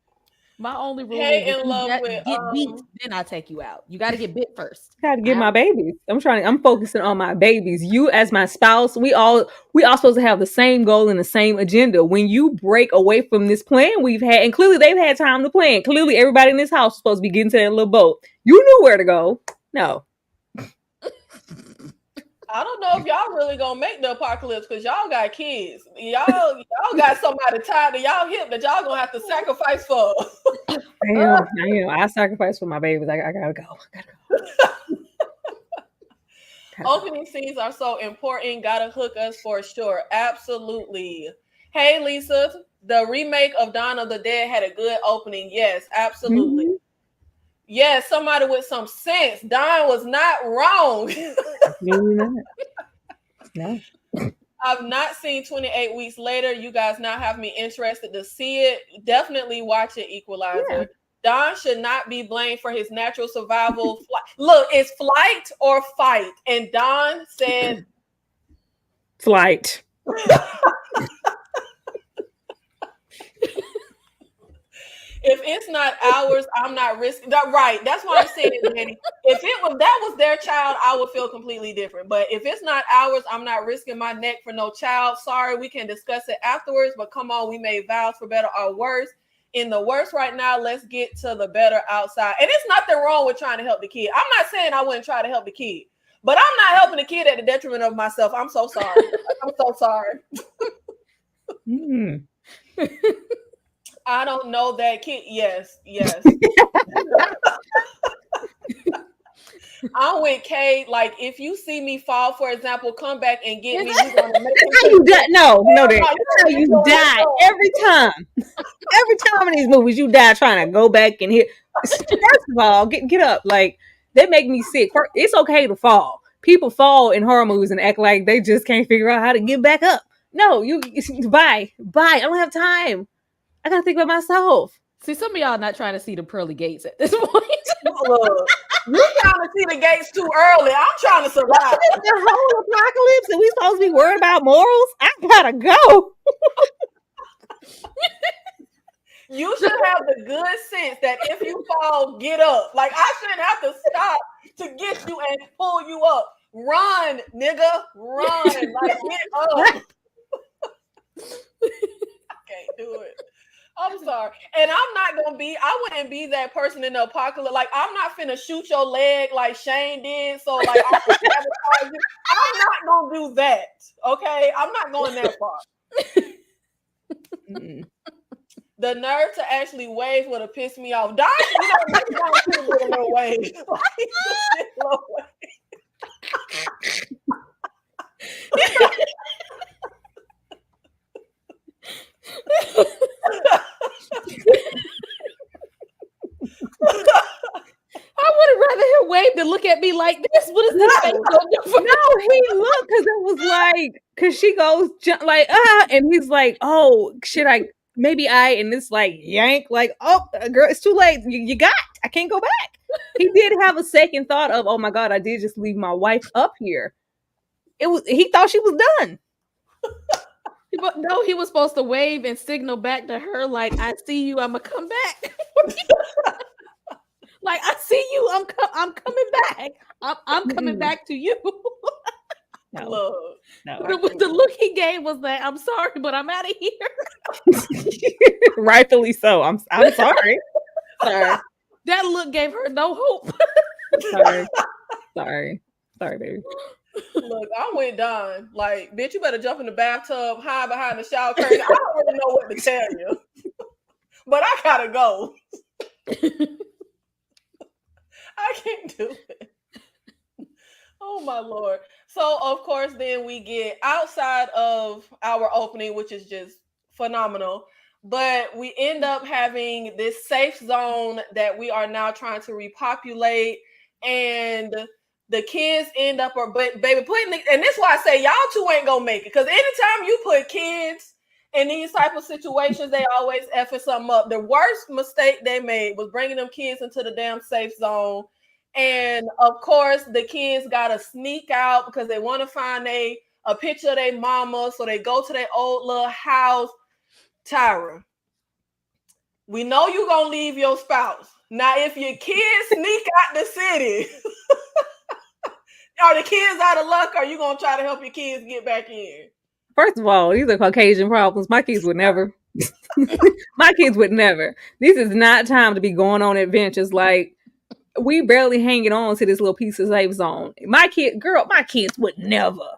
My only rule Hey, is in love with get beat, then I take you out. You got to get bit first. Gotta get my babies. I'm focusing on my babies. You as my spouse, we all supposed to have the same goal and the same agenda. When you break away from this plan we've had, and clearly they've had time to plan. Clearly everybody in this house is supposed to be getting to that little boat. You knew where to go. No. I don't know if y'all really gonna make the apocalypse because y'all got kids. Y'all got somebody tied to y'all hip that y'all gonna have to sacrifice for. Damn, I sacrifice for my babies. I gotta go. Opening scenes are so important. Gotta hook us for sure. Absolutely. Hey, Lisa, the remake of Dawn of the Dead had a good opening. Yes, absolutely. Mm-hmm. Yes, somebody with some sense. Dawn was not wrong. No. I've not seen 28 Weeks Later. You guys now have me interested to see it. Definitely watch it, Equalizer. Yeah. Don should not be blamed for his natural survival. Look, it's flight or fight. And Don said flight. If it's not ours, I'm not risking that. Right. That's why I'm saying it, Danny. If that was their child, I would feel completely different. But if it's not ours, I'm not risking my neck for no child. Sorry, we can discuss it afterwards. But come on, we made vows for better or worse. In the worst right now, let's get to the better outside. And it's nothing wrong with trying to help the kid. I'm not saying I wouldn't try to help the kid. But I'm not helping the kid at the detriment of myself. I'm so sorry. I'm so sorry. I don't know that kid. Yes. I'm with Kay. Like, if you see me fall, for example, come back and get me. You're gonna make That's how you die. No, that's how you die every time. Every time in these movies, you die trying to go back and hit. First of all, get up. Like, they make me sick. It's okay to fall. People fall in horror movies and act like they just can't figure out how to get back up. No, bye. I don't have time. I gotta think about myself. See, some of y'all not trying to see the pearly gates at this point. Look, you're trying to see the gates too early. I'm trying to survive. The whole apocalypse, and we supposed to be worried about morals? I gotta go. You should have the good sense that if you fall, get up. Like, I shouldn't have to stop to get you and pull you up. Run, nigga, run. Like, get up. I can't do it. I'm sorry. And I wouldn't be that person in the apocalypse. Like, I'm not finna shoot your leg like Shane did. So, like, I'm not gonna do that. Okay? I'm not going that far. The nerve to actually wave would have pissed me off. Don, you don't make no wave. I would have rather him wave than look at me like this. What is this face gonna do for me? No, he looked because it was like, because she goes like, and he's like, oh, should I? Maybe and it's like yank, like, oh, girl, it's too late. I can't go back. He did have a second thought of, oh my God, I did just leave my wife up here. He thought she was done. No, he was supposed to wave and signal back to her, like, I see you, I'ma come back. Like, I see you, I'm coming back. I'm coming back to you. No. The look he gave was that, I'm sorry, but I'm out of here. Rightfully so. I'm sorry. Sorry. That look gave her no hope. Sorry, baby. Look, I'm with Don. Like, bitch, you better jump in the bathtub, hide behind the shower curtain. I don't really know what to tell you, but I gotta go. I can't do it. Oh my Lord. So of course, then we get outside of our opening, which is just phenomenal. But we end up having this safe zone that we are now trying to repopulate, and the kids end up, and this is why I say y'all two ain't gonna make it. Because anytime you put kids in these type of situations, they always effing something up. The worst mistake they made was bringing them kids into the damn safe zone. And of course, the kids gotta sneak out because they want to find a picture of their mama. So they go to their old little house. Tyra, we know you gonna leave your spouse. Now, if your kids sneak out the city, are the kids out of luck? Or are you gonna try to help your kids get back in? First of all, these are Caucasian problems. My kids would never. This is not time to be going on adventures. Like, we barely hanging on to this little piece of safe zone. My kids would never.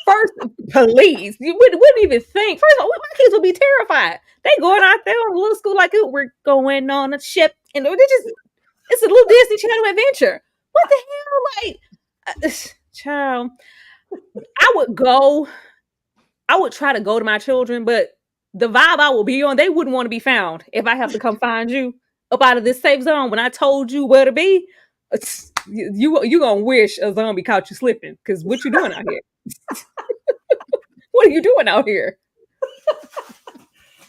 First, police. You wouldn't even think. First of all, my kids would be terrified. They going out there on a little school like, oh, we're going on a ship. And it's a little Disney Channel adventure. What the hell? Like, child, I would try to go to my children, but the vibe I will be on, they wouldn't want to be found if I have to come find you up out of this safe zone when I told you where to be. You gonna wish a zombie caught you slipping, because what you doing out here? What are you doing out here?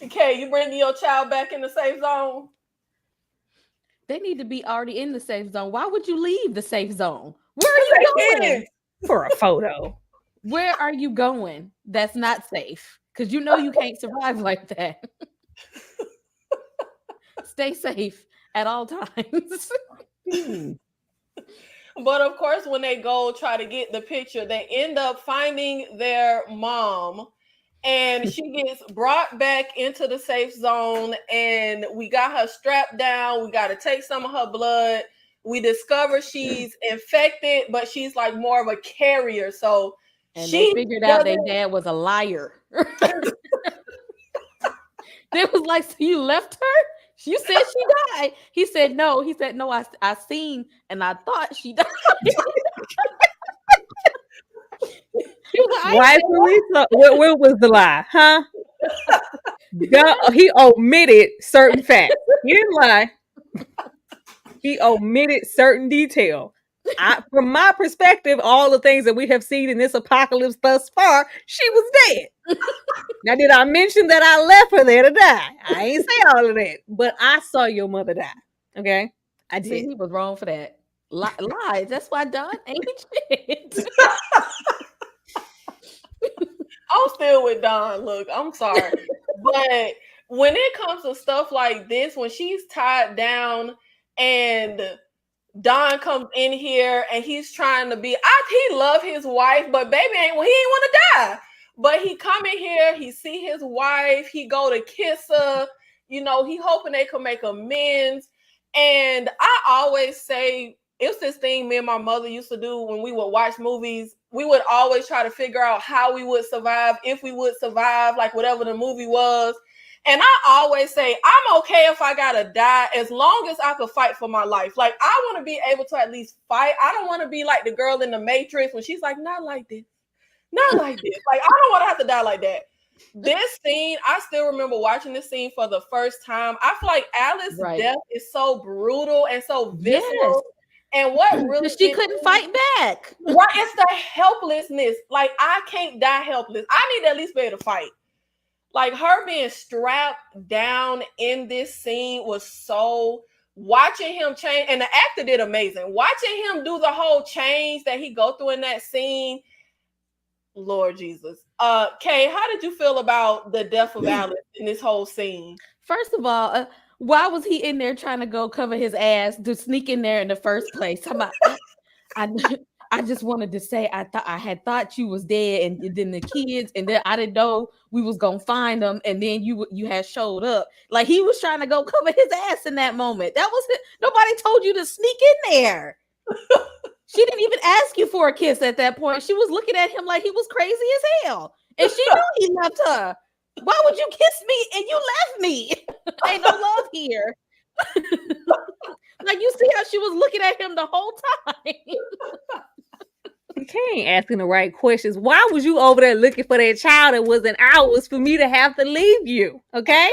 Okay, you bringing your child back in the safe zone? They need to be already in the safe zone. Why would you leave the safe zone? Where are you going? For a photo. Where are you going? That's not safe, because you know you can't survive like that. Stay safe at all times. But of course, when they go try to get the picture, they end up finding their mom, and she gets brought back into the safe zone, and we got her strapped down. We got to take some of her blood. we discover she's infected, but she's like more of a carrier. So And she they figured out their doesn't- dad was a liar. They was like, so you left her? You said she died. He said no. He said no. I seen and I thought she died. He was like, I ain't say Rightfully so. Where was the lie, huh? He omitted certain facts. He didn't lie. He omitted certain detail. From my perspective, all the things that we have seen in this apocalypse thus far, she was dead. Now, did I mention that I left her there to die? I ain't say all of that, but I saw your mother die. Okay, I See, did. he was wrong for that. Lies. That's why Don ain't shit. I'm still with Don. Look, I'm sorry. But when it comes to stuff like this, when she's tied down and Don comes in here and he's trying to be, he love his wife, but baby he ain't want to die. But he come in here, he see his wife, he go to kiss her, he hoping they can make amends. And I always say, it's this thing me and my mother used to do when we would watch movies. We would always try to figure out how we would survive, if we would survive, like whatever the movie was. And I always say, I'm okay if I gotta die as long as I could fight for my life. Like, I want to be able to at least fight. I don't want to be like the girl in the Matrix when she's like, not like this. Not like this. Like, I don't want to have to die like that. This scene, I still remember watching this scene for the first time. I feel like Alice's death is so brutal and so visceral. Yes. And what really she couldn't fight back. Right, it's the helplessness. Like, I can't die helpless. I need to at least be able to fight. Like, her being strapped down in this scene was so, watching him change, and the actor did amazing. Watching him do the whole change that he go through in that scene, Lord Jesus. Kay, how did you feel about the death of Alice in this whole scene? First of all, why was he in there trying to go cover his ass to sneak in there in the first place? I just wanted to say I had thought you was dead, and then the kids, and then I didn't know we was gonna find them, and then you had showed up. Like, he was trying to go cover his ass in that moment. That was it. Nobody told you to sneak in there. She didn't even ask you for a kiss at that point. She was looking at him like he was crazy as hell, and she knew he left her. Why would you kiss me and you left me? Ain't no love here. Like, you see how she was looking at him the whole time. You ain't asking the right questions. Why was you over there looking for that child? It wasn't hours for me to have to leave you. Okay,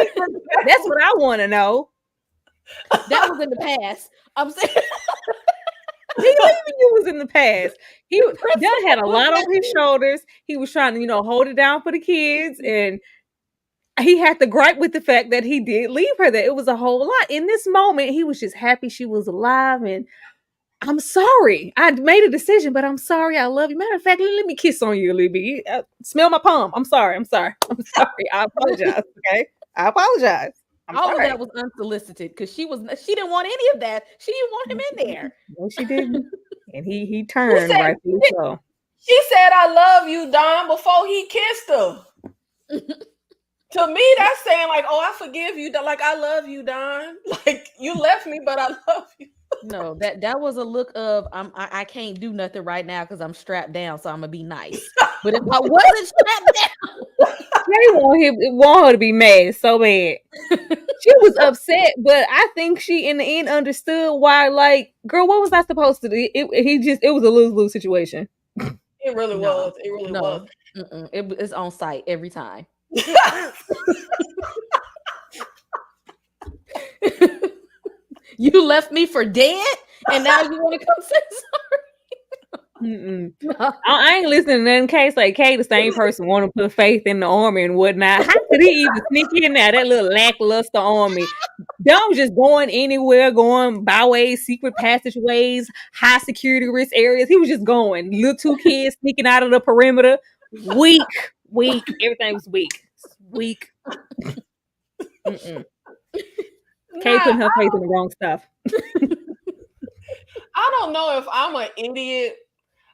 that's what I want to know. That was in the past. I'm saying. Leaving you was in the past. Dunn had a lot on his shoulders. He was trying to, hold it down for the kids, and he had to gripe with the fact that he did leave her there. It was a whole lot. In this moment, he was just happy she was alive, and I'm sorry. I made a decision, but I'm sorry. I love you. Matter of fact, let me kiss on you a little bit. Smell my palm. I'm sorry. I apologize. Okay, I apologize. All of that was unsolicited because she didn't want any of that. She didn't want him in there. No, she didn't. And he turned, rightfully so. She said, I love you, Don, before he kissed her. To me, that's saying like, oh, I forgive you. Like, I love you, Don. Like, you left me, but I love you. No, that was a look of I can't do nothing right now because I'm strapped down, so I'm gonna be nice. But if I wasn't strapped down, they want her to be mad so bad. She was upset, but I think she in the end understood why. Like, girl, what was I supposed to do? It was a lose-lose situation. It really was. It really was. It's on site every time. You left me for dead, and now you want to come say sorry? I ain't listening to nothing. Case like Kay, the same person want to put faith in the army and whatnot. How could he even sneak in there? That little lackluster army. Them just going anywhere, going byways, secret passageways, high security risk areas. He was just going. Little two kids sneaking out of the perimeter. Weak. Everything was weak. Kay putting her faith in the wrong stuff. I don't know if I'm an idiot,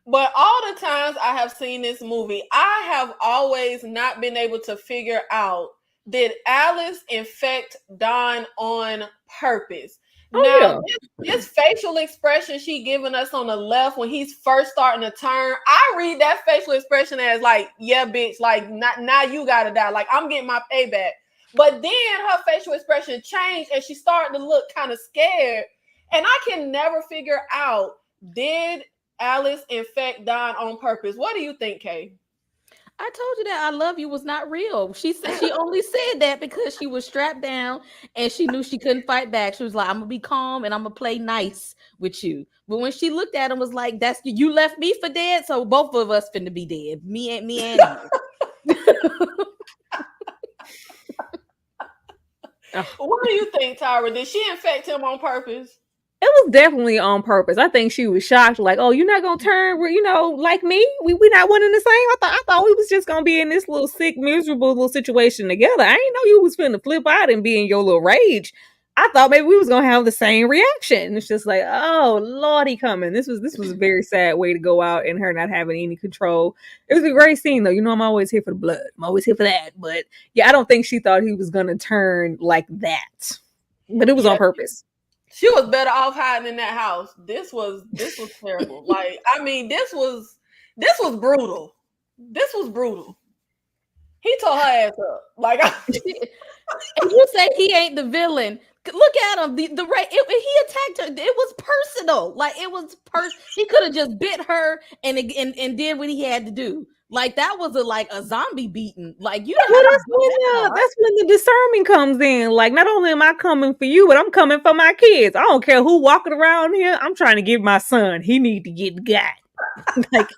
but all the times I have seen this movie, I have always not been able to figure out, did Alice infect Don on purpose? Oh Now, yeah. this facial expression she giving us on the left when he's first starting to turn, I read that facial expression as like, yeah, bitch, like now you gotta die. Like I'm getting my payback. But then her facial expression changed and she started to look kind of scared. And I can never figure out, did Alice infect Don on purpose? What do you think, Kay? I told you that I love you was not real. She said she only said that because she was strapped down and she knew she couldn't fight back. She was like, I'm gonna be calm and I'm gonna play nice with you. But when she looked at him, was like, "That's you left me for dead, so both of us finna be dead. Me and you." What do you think, Tyra? Did she infect him on purpose? It was definitely on purpose. I think she was shocked, like, "Oh, you're not gonna turn, like me? We not one and the same." I thought we was just gonna be in this little sick, miserable little situation together. I didn't know you was finna flip out and be in your little rage. I thought maybe we was gonna have the same reaction. It's just like, oh Lordy, coming. This was a very sad way to go out, and her not having any control. It was a great scene, though. I'm always here for the blood. I'm always here for that. But yeah, I don't think she thought he was gonna turn like that. But it was on purpose. She was better off hiding in that house. This was terrible. Like, I mean, this was brutal. This was brutal. He tore her ass up. Like, and you say he ain't the villain. Look at him. He attacked her. It was personal. Like it was he could have just bit her and did what he had to do. Like that was a zombie beating. Like you don't that's when the discernment comes in. Like not only am I coming for you, but I'm coming for my kids. I don't care who walking around here. I'm trying to give my son. He need to get got. Like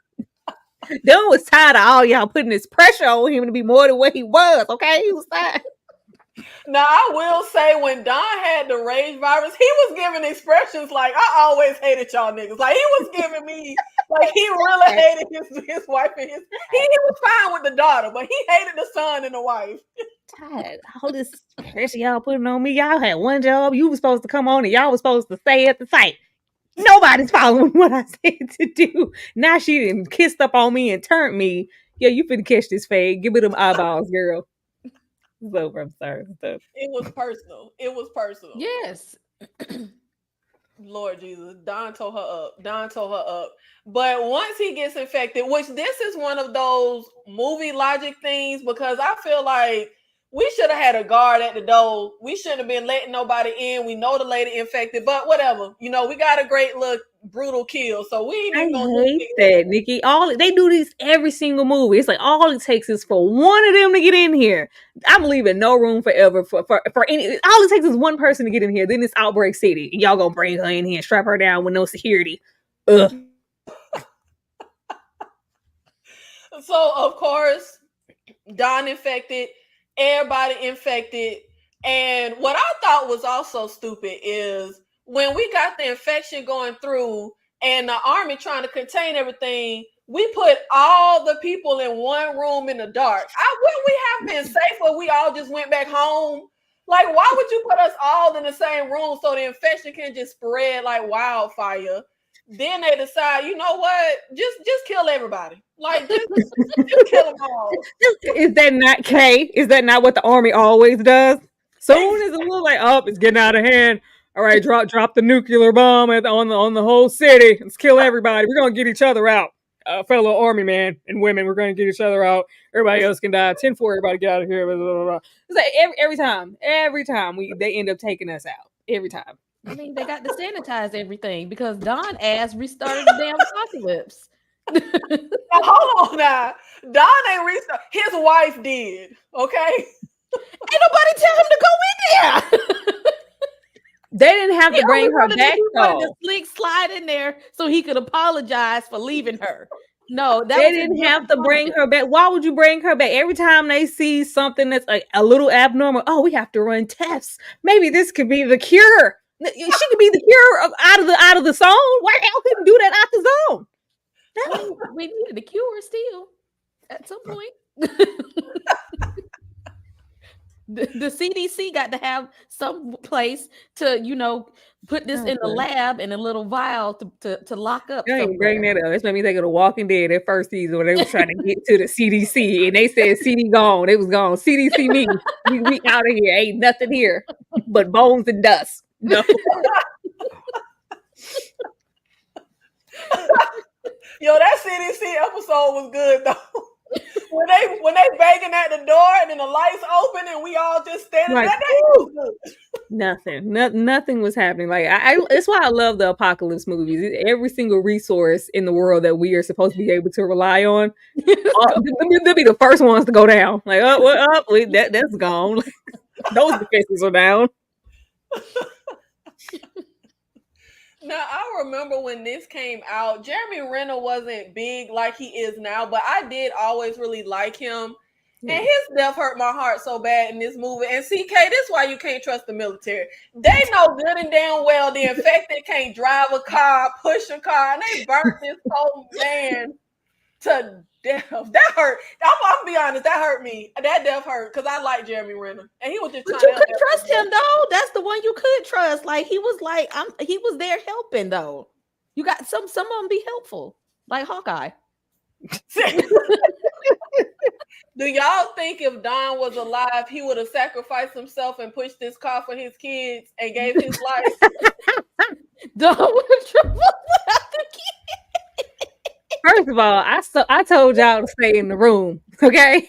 Don was tired of all y'all putting this pressure on him to be more than what he was. Okay, he was tired. Now I will say when Don had the rage virus, he was giving expressions like I always hated y'all niggas. Like he was giving me like he really hated his wife and his he was fine with the daughter, but he hated the son and the wife. Tired. All this pressure y'all putting on me. Y'all had one job. You was supposed to come on and y'all was supposed to stay at the site. Nobody's following what I said to do. Now she done kissed up on me and turned me. Yeah, you finna catch this fade. Give me them eyeballs, girl. It's over. I'm sorry. It was personal. It was personal. Yes. Lord Jesus. Don tore her up. But once he gets infected, which this is one of those movie logic things, because I feel like we should have had a guard at the door. We shouldn't have been letting nobody in. We know the lady infected, but whatever. We got a great look, brutal kill. So we ain't even gonna hate that, Nikki. They do this every single movie. It's like all it takes is for one of them to get in here. I'm leaving no room forever for any. All it takes is one person to get in here. Then it's Outbreak City. Y'all gonna bring her in here and strap her down with no security. Ugh. So of course, Don infected. Everybody infected. And what I thought was also stupid is when we got the infection going through and the army trying to contain everything, we put all the people in one room in the dark. Wouldn't we have been safer? We all just went back home. Like, why would you put us all in the same room so the infection can just spread like wildfire? Then they decide, you know what? Just kill everybody. Like, just kill them all. Is that not Kay? Is that not what the army always does? Soon as it looks like, oh, it's getting out of hand. All right, drop the nuclear bomb on the whole city. Let's kill everybody. We're gonna get each other out, fellow army men and women. We're gonna get each other out. Everybody else can die. 10-4, everybody get out of here. Blah, blah, blah. It's like every time they end up taking us out. Every time. I mean, they got to sanitize everything because Don ass restarted the damn apocalypse. Now, hold on now. Don ain't restart. His wife did. Okay. Ain't nobody tell him to go in there. They didn't have to bring her back though. To slick slide in there so he could apologize for leaving her. No, they didn't have to bring her back. Why would you bring her back? Every time they see something that's a little abnormal, oh, we have to run tests. Maybe this could be the cure. She could be the cure out of the zone. Why the hell couldn't do that out the zone? No. We needed a cure still at some point. The CDC got to have some place to, put this in the lab in a little vial to lock up. You ain't bring that up. This made me think of The Walking Dead that first season when they was trying to get to the CDC and they said CD gone. It was gone. CDC me. We out of here. Ain't nothing here but bones and dust. No. Yo, that CDC episode was good though. when they banging at the door and then the lights open and we all just standing Like, there, that was good. Nothing was happening. Like it's why I love the apocalypse movies. Every single resource in the world that we are supposed to be able to rely on, they'll be the first ones to go down. Like, oh, what up? That's gone. Those defenses are down. Now, I remember when this came out, Jeremy Renner wasn't big like he is now, but I did always really like him. Yeah. And his death hurt my heart so bad in this movie. And CK, this is why you can't trust the military. They know good and damn well the infected can't drive a car, push a car, and they burnt this whole man to death. That hurt. I'm gonna be honest, that hurt me. That death hurt because I like Jeremy Renner, and he was just. But you could trust him though. That's the one you could trust. Like he was like, he was there helping though. You got some of them be helpful, like Hawkeye. Do y'all think if Don was alive, he would have sacrificed himself and pushed this car for his kids and gave his life? Don would have tripled the kids. First of all, I told y'all to stay in the room, okay?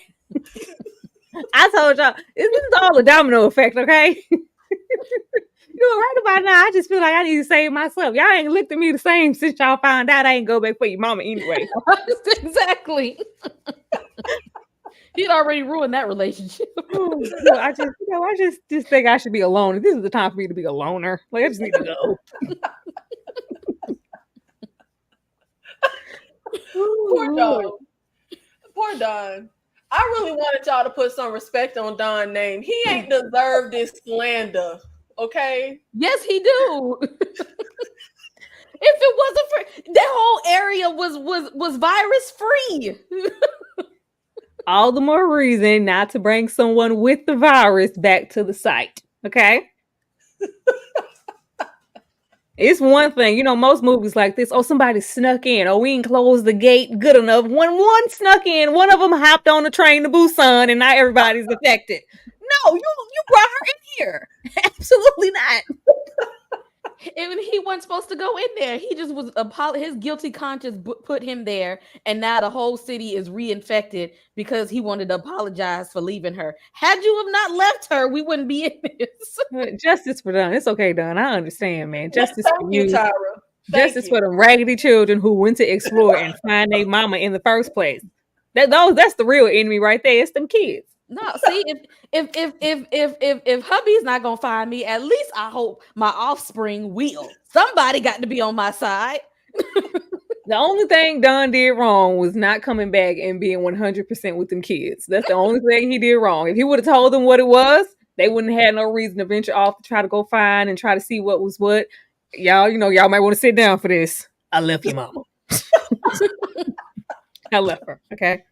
I told y'all this is all a domino effect, okay? Right about now, I just feel like I need to save myself. Y'all ain't looked at me the same since y'all found out I ain't go back for your mama anyway. Exactly. He'd already ruined that relationship. I just think I should be alone. This is the time for me to be a loner. Like I just need to go. Poor Don. Poor Don. I really wanted y'all to put some respect on Don's name. He ain't deserved this slander. Okay. Yes, he do. If it wasn't for that whole area was virus free. All the more reason not to bring someone with the virus back to the site. Okay. It's one thing, most movies like this. Oh, somebody snuck in. Oh, we ain't closed the gate good enough. When one snuck in, one of them hopped on the train to Busan, and now everybody's affected. No, you brought her in here. Absolutely not. And he wasn't supposed to go in there. He just was his guilty conscience put him there, and now the whole city is reinfected because he wanted to apologize for leaving her. Had you have not left her, we wouldn't be in this. Justice for Don. It's okay, Don. I understand, man. Justice for you, Tyra. Justice for them raggedy children who went to explore and find their mama in the first place. That's the real enemy right there. It's them kids. No, see, if hubby's not gonna find me, at least I hope my offspring will. Somebody got to be on my side. The only thing Don did wrong was not coming back and being 100% with them kids. That's the only thing he did wrong. If he would have told them what it was, they wouldn't have had no reason to venture off to try to go find and try to see what was what. Y'all, y'all might want to sit down for this. I left your mama. I left her. Okay,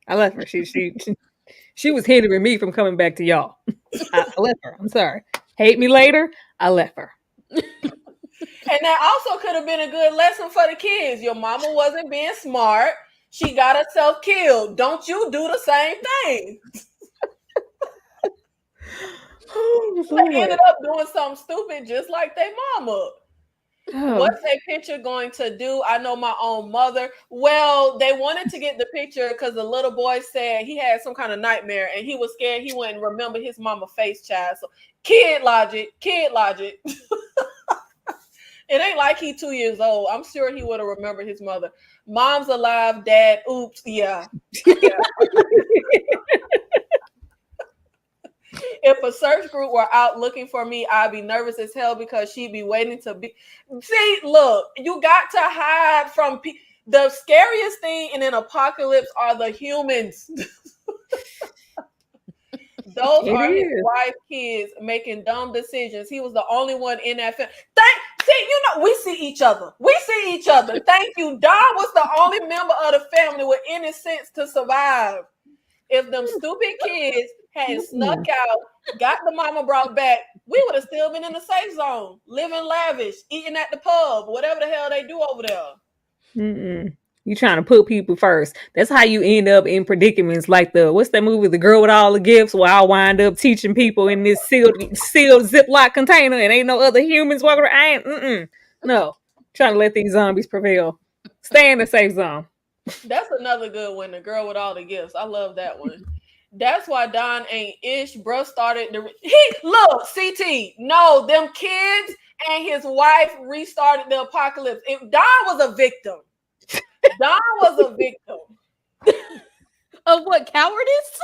I left her. She was hindering me from coming back to y'all. I left her. I'm sorry. Hate me later. I left her. And that also could have been a good lesson for the kids. Your mama wasn't being smart. She got herself killed. Don't you do the same thing. They ended up doing something stupid just like their mama. What's their picture going to do? I know my own mother. Well, they wanted to get the picture because the little boy said he had some kind of nightmare and he was scared he wouldn't remember his mama face, child. So kid logic. It ain't like he 2 years old. I'm sure he would have remembered his mother. Mom's alive, dad, oops, yeah. If a search group were out looking for me, I'd be nervous as hell because she'd be waiting to be. See, look, you got to hide from the scariest thing in an apocalypse are the humans. Those are his wife's kids making dumb decisions. He was the only one in that film. We see each other. Thank you. Don was the only member of the family with any sense to survive. If them stupid kids had snuck out, got the mama brought back, we would have still been in the safe zone, living lavish, eating at the pub, whatever the hell they do over there. You trying to put people first. That's how you end up in predicaments like what's that movie, The Girl with All the Gifts, where I'll wind up teaching people in this sealed Ziploc container and ain't no other humans walking around. No. Trying to let these zombies prevail. Stay in the safe zone. That's another good one, The Girl with All the Gifts. I love that one. That's why Don ain't ish. Bruh started look, CT. No, them kids and his wife restarted the apocalypse. If Don was a victim. Don was a victim. Of what, cowardice?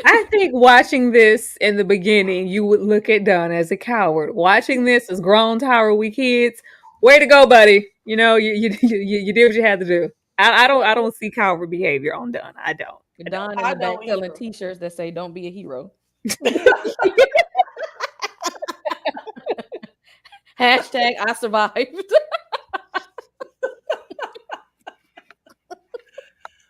I think watching this in the beginning, you would look at Don as a coward. Watching this as grown Tower We kids, way to go, buddy. You know, you did what you had to do. I don't see coward behavior on Don. I don't. Don in the back selling T-shirts that say "Don't be a hero." Hashtag I survived.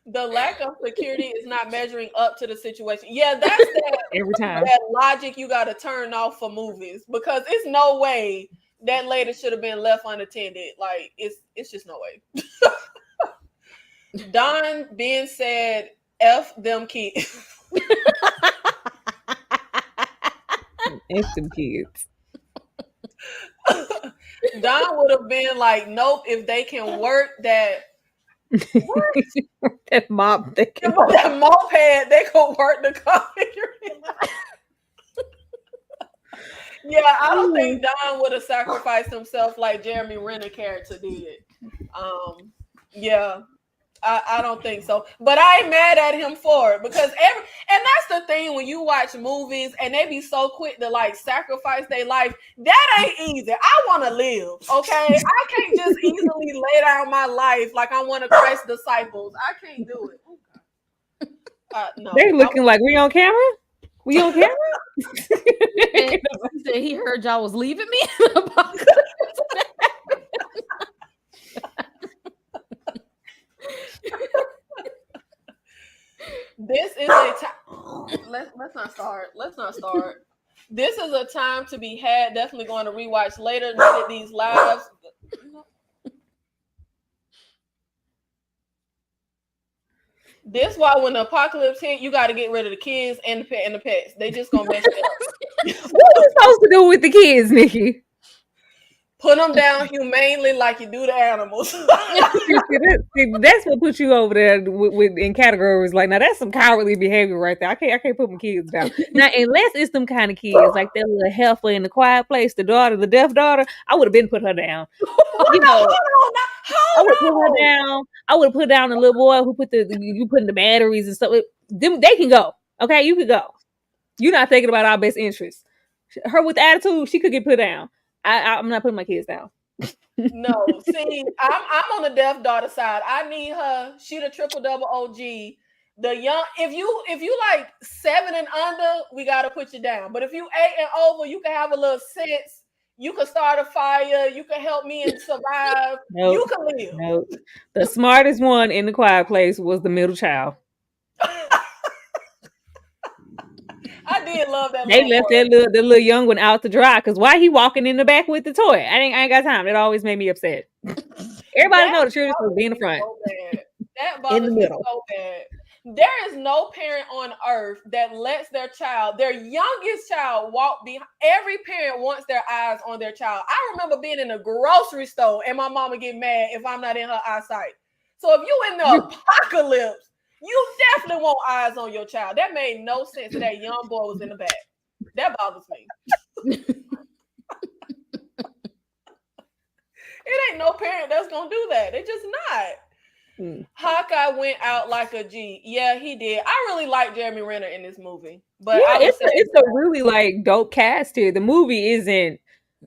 The lack of security is not measuring up to the situation. Yeah, that's that every time. That logic you got to turn off for movies, because it's no way that lady should have been left unattended. Like it's just no way. Don being said, F them kids. F them kids. Don would have been like, nope, if they can work that that mop, that moped, they can work the configuration. Yeah, I don't think Don would have sacrificed himself like Jeremy Renner character did. Yeah, I don't think so. But I ain't mad at him for it, because and that's the thing when you watch movies and they be so quick to like sacrifice their life. That ain't easy. I want to live, okay? I can't just easily lay down my life like I'm one of Christ's disciples. I can't do it. No. They looking like we on camera? We on camera? He said he heard y'all was leaving me. This is a time. Let's not start. Let's not start. This is a time to be had. Definitely going to rewatch later. Needed these lives. This why when the apocalypse hit, you got to get rid of the kids and the pets. They just gonna mess it up. What are you supposed to do with the kids, Nikki? Put them down humanely like you do the animals. That's what puts you over there with in categories like, now that's some cowardly behavior right there. I can't put my kids down. Now, unless it's them kind of kids like that little heifer in The Quiet Place, the deaf daughter, I would have been put her down. You know, I would put her down. I would have put down the little boy who you put in the batteries and stuff. Them, they can go. Okay, you could go. You're not thinking about our best interests. Her with attitude, she could get put down. I'm not putting my kids down. No, see, I'm on the deaf daughter side. I need her. She the triple-double OG. The young, if you like 7 and under, we gotta put you down. But if you 8 and over, you can have a little sense. You can start a fire. You can help me and survive. Nope. You can live. Nope. The smartest one in The Quiet Place was the middle child. I did love that. They left the little young one out to dry, because why he walking in the back with the toy? I ain't got time. It always made me upset. Everybody know the children supposed to be in the front. So that bothers me so bad. There is no parent on earth that lets their youngest child, walk behind. Every parent wants their eyes on their child. I remember being in a grocery store and my mama get mad if I'm not in her eyesight. So if you in the apocalypse, you definitely want eyes on your child. That made no sense that young boy was in the back. That bothers me. It ain't no parent that's gonna do that. They just not. Hawkeye went out like a G. Yeah, he did. I really like Jeremy Renner in this movie. But yeah, it's a really like dope cast here. The movie isn't.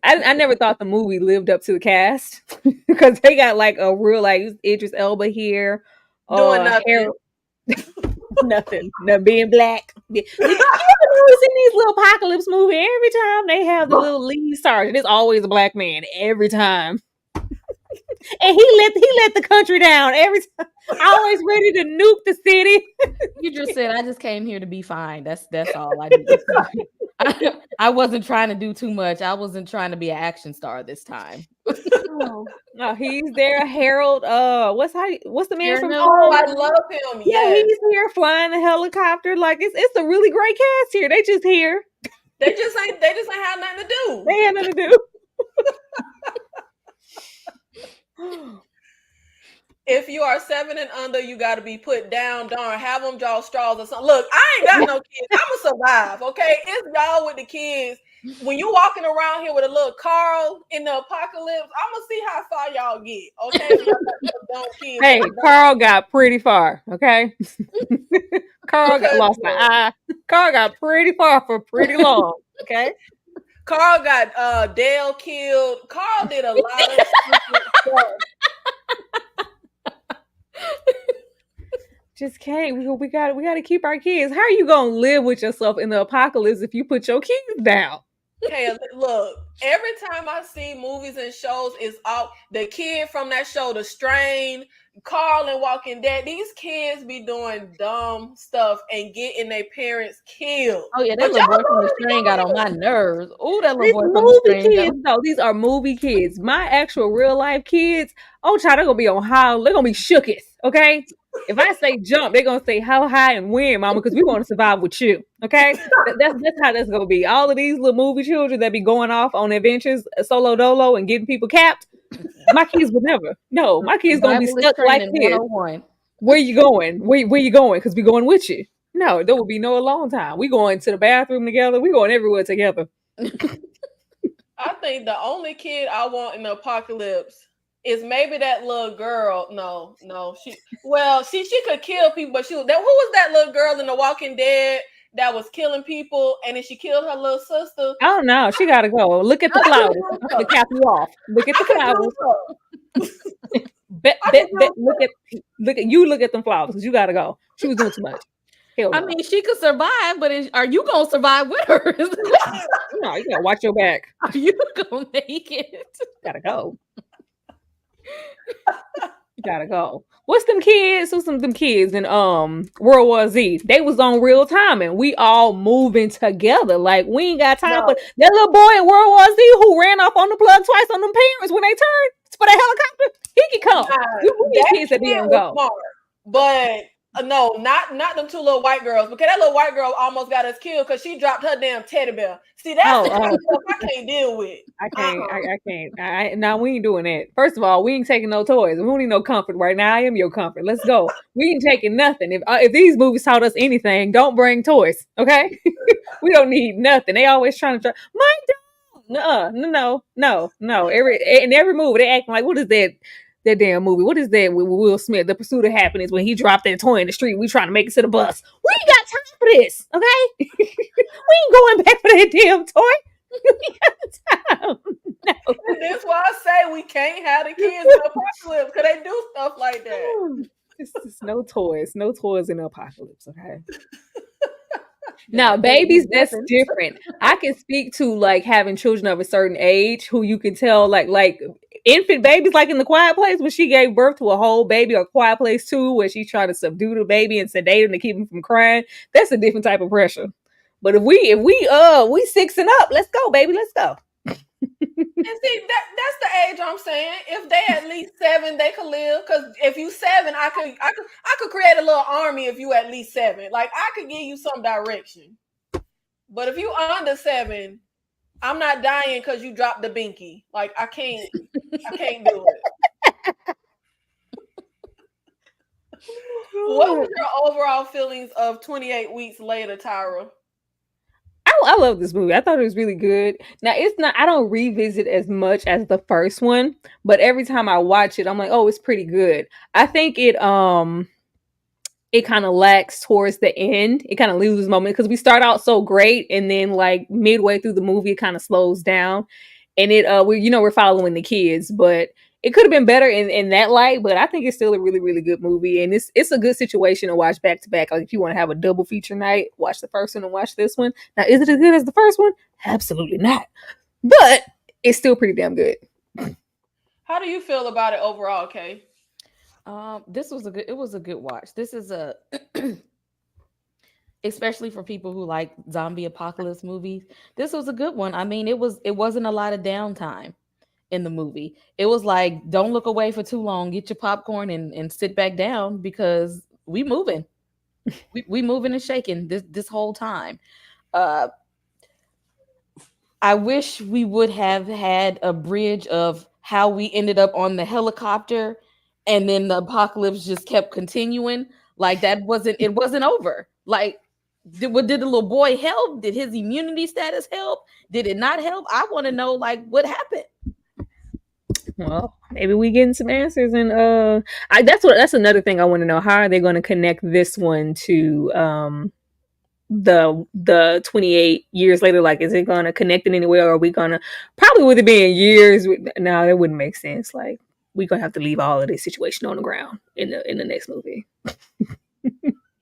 I never thought the movie lived up to the cast, because they got like a real like Idris Elba here doing nothing. Nothing being black. You ever notice in these little apocalypse movies, every time they have the little lead sergeant, it's always a black man every time. And he let the country down every time. Always ready to nuke the city. You just said I just came here to be fine. That's all I did. I wasn't trying to do too much. I wasn't trying to be an action star this time. No, he's there. Harold. What's the man from? Oh, I love him. Yeah, Yes. he's here flying the helicopter. Like it's a really great cast here. They just here. They just ain't have nothing to do. They had nothing to do. If you are 7 and under, you got to be put down. Darn, have them draw straws or something. Look, I ain't got no kids. I'ma survive. Okay, it's y'all with the kids. When you walking around here with a little Carl in the apocalypse, I'ma see how far y'all get. Okay, hey, Carl got pretty far. Okay, Carl got lost an eye. Carl got pretty far for pretty long. Okay, Carl got Dale killed. Carl did a lot of stuff. Just can't. We got to keep our kids. How are you gonna live with yourself in the apocalypse if you put your kids down? Hey, look, every time I see movies and shows, it's all the kid from that show, The Strain, Carl and Walking Dead. These kids be doing dumb stuff and getting their parents killed. Oh yeah, that little boy from The Strain got on my nerves. Oh, that little boy from The Movie Strain. kids, no, these are movie kids. My actual real life kids, oh child, they're gonna be on high. They're gonna be shookest. Okay, if I say jump, they're gonna say how high and when, mama, because we want to survive with you. Okay, that's how that's gonna be. All of these little movie children that be going off on adventures, solo dolo, and getting people capped. My kids would never. No, my kids gonna be stuck like this. 101. Where you going? Where you going? Because we going with you. No, there will be no alone time. We going to the bathroom together. We going everywhere together. I think the only kid I want in the apocalypse is maybe that little girl. No, she could kill people, but who was that little girl in The Walking Dead that was killing people, and then she killed her little sister? Oh no, she gotta go. Look at the flowers. I'm gonna cap you off. Look at the flowers. Look at them flowers because you gotta go. She was doing too much. Hell no. I mean, she could survive, but are you gonna survive with her? No, you gotta watch your back. Are you gonna make it? Gotta go. You gotta go. What's them kids? Who's them kids in World War Z? They was on real time and we all moving together. Like we ain't got time for that little boy in World War Z who ran off on the plug twice on them parents when they turned for the helicopter. He can come. We need kids that be on go. Smart, but no, not them two little white girls, because that little white girl almost got us killed because she dropped her damn teddy bear. See, that's the kind of stuff I can't deal with. I can't. No, we ain't doing that. First of all, we ain't taking no toys. We don't need no comfort right now. I am your comfort. Let's go. We ain't taking nothing. If these movies taught us anything, don't bring toys. Okay, we don't need nothing. They always trying to my dog. No. In every movie, they acting like, what is that damn movie? What is that with Will Smith? The Pursuit of Happiness, when he dropped that toy in the street. We trying to make it to the bus. We ain't got time for this. Okay, we ain't going back for that damn toy. We got time. No. And that's why I say we can't have the kids in the apocalypse because they do stuff like that. It's no toys in the apocalypse. Okay. Now, babies, that's different. I can speak to like having children of a certain age who you can tell like infant babies, like in The Quiet Place, when she gave birth to a whole baby, or Quiet Place 2, where she's trying to subdue the baby and sedate him to keep him from crying. That's a different type of pressure. But if we 6 and up, let's go, baby, let's go. And see, that's the age I'm saying. If they at least 7, they could live. Because if you 7, I could create a little army. If you at least 7, like I could give you some direction. But if you under 7, I'm not dying because you dropped the binky. Like I can't do it. What was your overall feelings of 28 weeks later, Tyra? I love this movie. I thought it was really good. Now I don't revisit as much as the first one, but every time I watch it, I'm like, oh, it's pretty good. I think it kind of lacks towards the end. It kind of loses moment because we start out so great, and then like midway through the movie, it kind of slows down. And we're following the kids, but it could have been better in that light. But I think it's still a really, really good movie, and it's a good situation to watch back to back. Like if you want to have a double feature night, watch the first one and watch this one. Now, is it as good as the first one? Absolutely not, but it's still pretty damn good. How do you feel about it overall, Kay? This was a good. It was a good watch. This is a especially for people who like zombie apocalypse movies. This was a good one. I mean, it wasn't a lot of downtime in the movie. It was like, don't look away for too long. Get your popcorn and sit back down because we moving. We moving and shaking this whole time. Uh, I wish we would have had a bridge of how we ended up on the helicopter and then the apocalypse just kept continuing. Like that wasn't it wasn't over. Like did the little boy help? Did his immunity status help? Did it not help? I want to know like what happened. Well, maybe we getting some answers, and that's another thing I want to know. How are they going to connect this one to the 28 years later? Like, is it going to connect in any way, or are we going to probably with it being years? No, that wouldn't make sense. Like, we're gonna have to leave all of this situation on the ground in the next movie.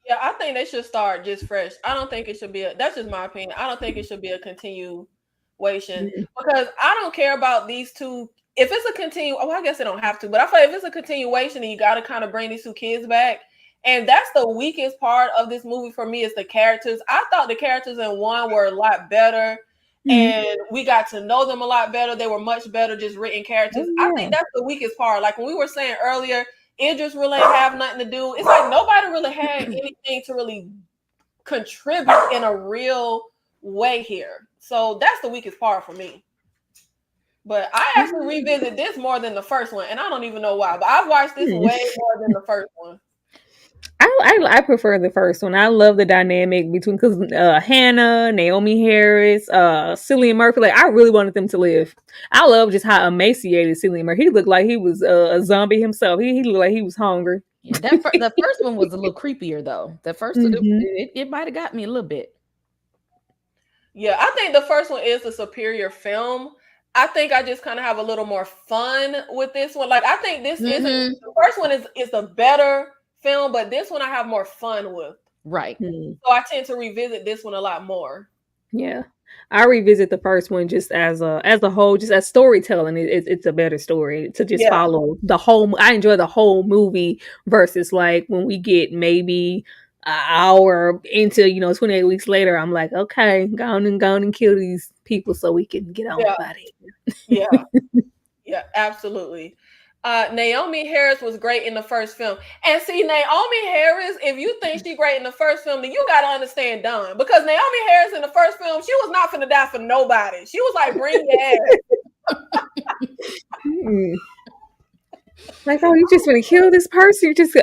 Yeah, I think they should start just fresh. I don't think it should be that's just my opinion. I don't think it should be a continuation because I don't care about these two. If it's a well, I guess they don't have to, but I feel like if it's a continuation, then you got to kind of bring these two kids back. And that's the weakest part of this movie for me is the characters. I thought the characters in one were a lot better, and we got to know them a lot better. They were much better, just written characters. I think that's the weakest part. Like when we were saying earlier, Idris really ain't have nothing to do. It's like nobody really had anything to really contribute in a real way here. So that's the weakest part for me. But I actually revisit this more than the first one, and I don't even know why. But I've watched this way more than the first one. I prefer the first one. I love the dynamic between because Hannah, Naomi Harris, Cillian Murphy. Like I really wanted them to live. I love just how emaciated Cillian Murphy. He looked like he was a zombie himself. He looked like he was hungry. Yeah, the first one was a little creepier though. The first one, it might have got me a little bit. Yeah, I think the first one is the superior film. I think I just kind of have a little more fun with this one. Like I think this isn't the first one is a better film, but this one I have more fun with. Right. So I tend to revisit this one a lot more. Yeah. I revisit the first one just as a whole, just as storytelling. It's a better story to just follow the whole. I enjoy the whole movie versus like when we get maybe an hour into 28 weeks later. I'm like, okay, go on and kill these people so we can get on about it. Yeah, absolutely. Naomi Harris was great in the first film. And see, Naomi Harris, if you think she's great in the first film, then you got to understand Dawn. Because Naomi Harris in the first film, she was not finna die for nobody. She was like, bring your ass. Like, oh, you just gonna kill this person? You just,